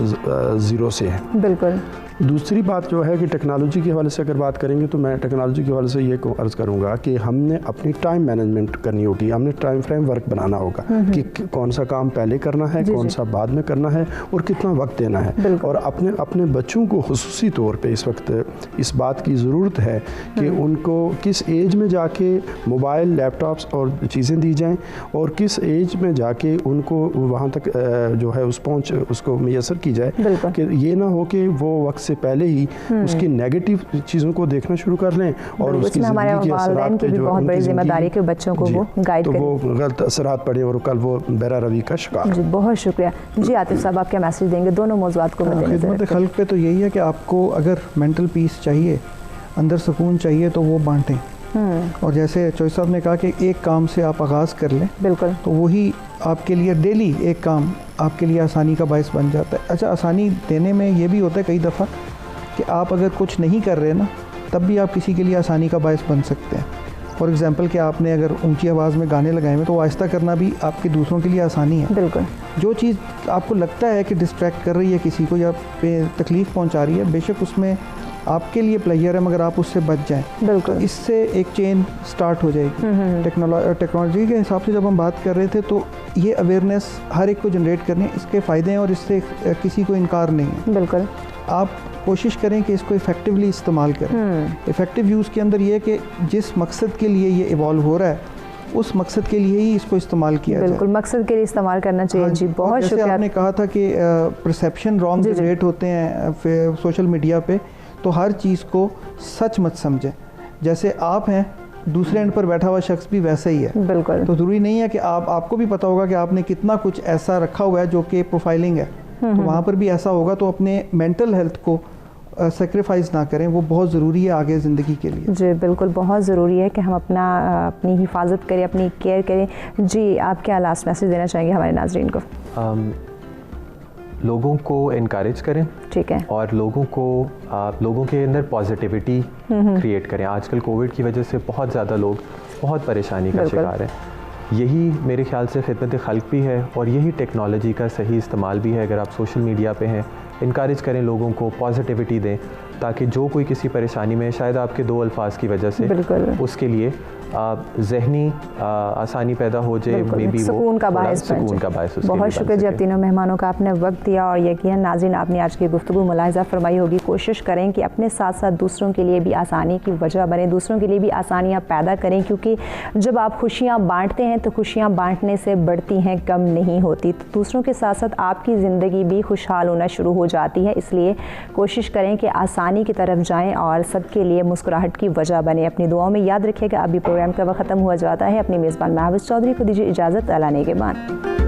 ज़ीरो से है। बिल्कुल। दूसरी बात जो है कि टेक्नोलॉजी के हवाले से अगर बात करेंगे तो मैं टेक्नोलॉजी के हवाले से ये अर्ज़ करूँगा कि हमने अपनी टाइम मैनेजमेंट करनी होगी, हमने टाइम फ्रेम वर्क बनाना होगा कि कौन सा काम पहले करना है, कौन सा बाद में करना है और कितना वक्त देना है। और अपने बच्चों को खुसूसी तौर पे इस वक्त इस बात की ज़रूरत है कि उनको किस एज में जाके मोबाइल, लैपटॉप्स और चीज़ें दी जाएँ और किस एज में जाके उनको वहाँ तक जो है उसको मैसर की जाए कि ये ना हो कि वो वक्त से पहले ही उसकी नेगेटिव चीज़ों को देखना शुरू कर लें और उसकी ज़िंदगी के असरात पे जो बहुत बड़ी जिम्मेदारी के बच्चों को वो गाइड तो करें, वो गलत असरात पड़े और कल वो बेरा रवि का शिकार। जी बहुत शुक्रिया। जी आतिफ साहब, आप क्या मैसेज देंगे दोनों मौज़ूआत को मद्देनज़र खिदमत खल्क़ पे तो यही है कि आपको अगर मेंटल पीस चाहिए, अंदर सुकून चाहिए, तो वो बांटें। और जैसे चौधरी साहब ने कहा कि एक काम से आप आगाज़ कर लें, बिल्कुल, तो वही आपके लिए डेली एक काम आपके लिए आसानी का बायस बन जाता है। अच्छा, आसानी देने में ये भी होता है कई दफ़ा कि आप अगर कुछ नहीं कर रहे ना, तब भी आप किसी के लिए आसानी का बायस बन सकते हैं। फॉर एग्ज़ाम्पल कि आपने अगर ऊंची आवाज़ में गाने लगाए हैं तो आहिस्ता करना भी आपके दूसरों के लिए आसानी है। बिल्कुल। जो चीज़ आपको लगता है कि डिस्ट्रैक्ट कर रही है किसी को या पे तकलीफ़ पहुंचा रही है, बेशक उसमें आपके लिए प्लेयर है, मगर आप उससे बच जाएं, बिल्कुल, तो इससे एक चेन स्टार्ट हो जाएगी। टेक्नोलॉजी के हिसाब से जब हम बात कर रहे थे तो ये अवेयरनेस हर एक को जनरेट करनी, इसके फ़ायदे हैं और इससे किसी को इनकार नहीं है। बिल्कुल, आप कोशिश करें कि इसको इफ़ेक्टिवली इस्तेमाल करें। इफ़ेक्टिव यूज़ के अंदर ये है कि जिस मकसद के लिए ये इवॉल्व हो रहा है उस मकसद के लिए ही इसको इस्तेमाल किया जाए। बिल्कुल, मकसद के लिए इस्तेमाल करना चाहिए। जी बहुत जैसे शुक्रिया। आपने कहा था कि परसेप्शन रॉन्ग जनरेट होते हैं सोशल मीडिया पे, तो हर चीज़ को सच मत समझें। जैसे आप हैं, दूसरे एंड पर बैठा हुआ शख्स भी वैसे ही है। बिल्कुल, तो ज़रूरी नहीं है कि आपको भी पता होगा कि आपने कितना कुछ ऐसा रखा हुआ है जो कि प्रोफाइलिंग है, तो वहाँ पर भी ऐसा होगा। तो अपने मेंटल हेल्थ को सेक्रीफाइस ना करें, वो बहुत ज़रूरी है आगे ज़िंदगी के लिए। जी बिल्कुल, बहुत ज़रूरी है कि हम अपनी हिफाजत करें, अपनी केयर करें। जी आप क्या लास्ट मैसेज देना चाहेंगे हमारे नाज़रीन को? लोगों को इनकरेज करें, ठीक है, और लोगों के अंदर पॉजिटिविटी क्रिएट करें। आजकल कोविड की वजह से बहुत ज़्यादा लोग बहुत परेशानी का शिकार हैं। यही मेरे ख्याल से खिदमत खल्क़ भी है और यही टेक्नोलॉजी का सही इस्तेमाल भी है। अगर आप सोशल मीडिया पे हैं, इनकरेज करें, लोगों को पॉजिटिविटी दें, ताकि जो कोई किसी परेशानी में शायद आपके दो अल्फाज की वजह से उसके लिए ज़हनी आसानी पैदा हो जाए, मे बी सुकून का बायस। बहुत शुक्रिया जी आप तीनों मेहमानों का, आपने वक्त दिया और यकीनन नाज़रीन आपने आज की गुफ्तगू मुलाहिज़ा फरमाई होगी। कोशिश करें कि अपने साथ साथ दूसरों के लिए भी आसानी की वजह बने, दूसरों के लिए भी आसानियाँ पैदा करें, क्योंकि जब आप खुशियाँ बांटते हैं तो खुशियाँ बांटने से बढ़ती हैं, कम नहीं होती। तो दूसरों के साथ साथ आपकी ज़िंदगी भी खुशहाल होना शुरू हो जाती है। इसलिए कोशिश करें कि आसानी की तरफ जाएँ और सबके लिए मुस्कुराहट की वजह बने। अपनी दुआओं में याद रखिएगा। अभी प्रोग्राम का वक्त ख़त्म हुआ जाता है। अपनी मेज़बान महविश चौधरी को दीजिए इजाज़त। अल्लाह ने के बाद।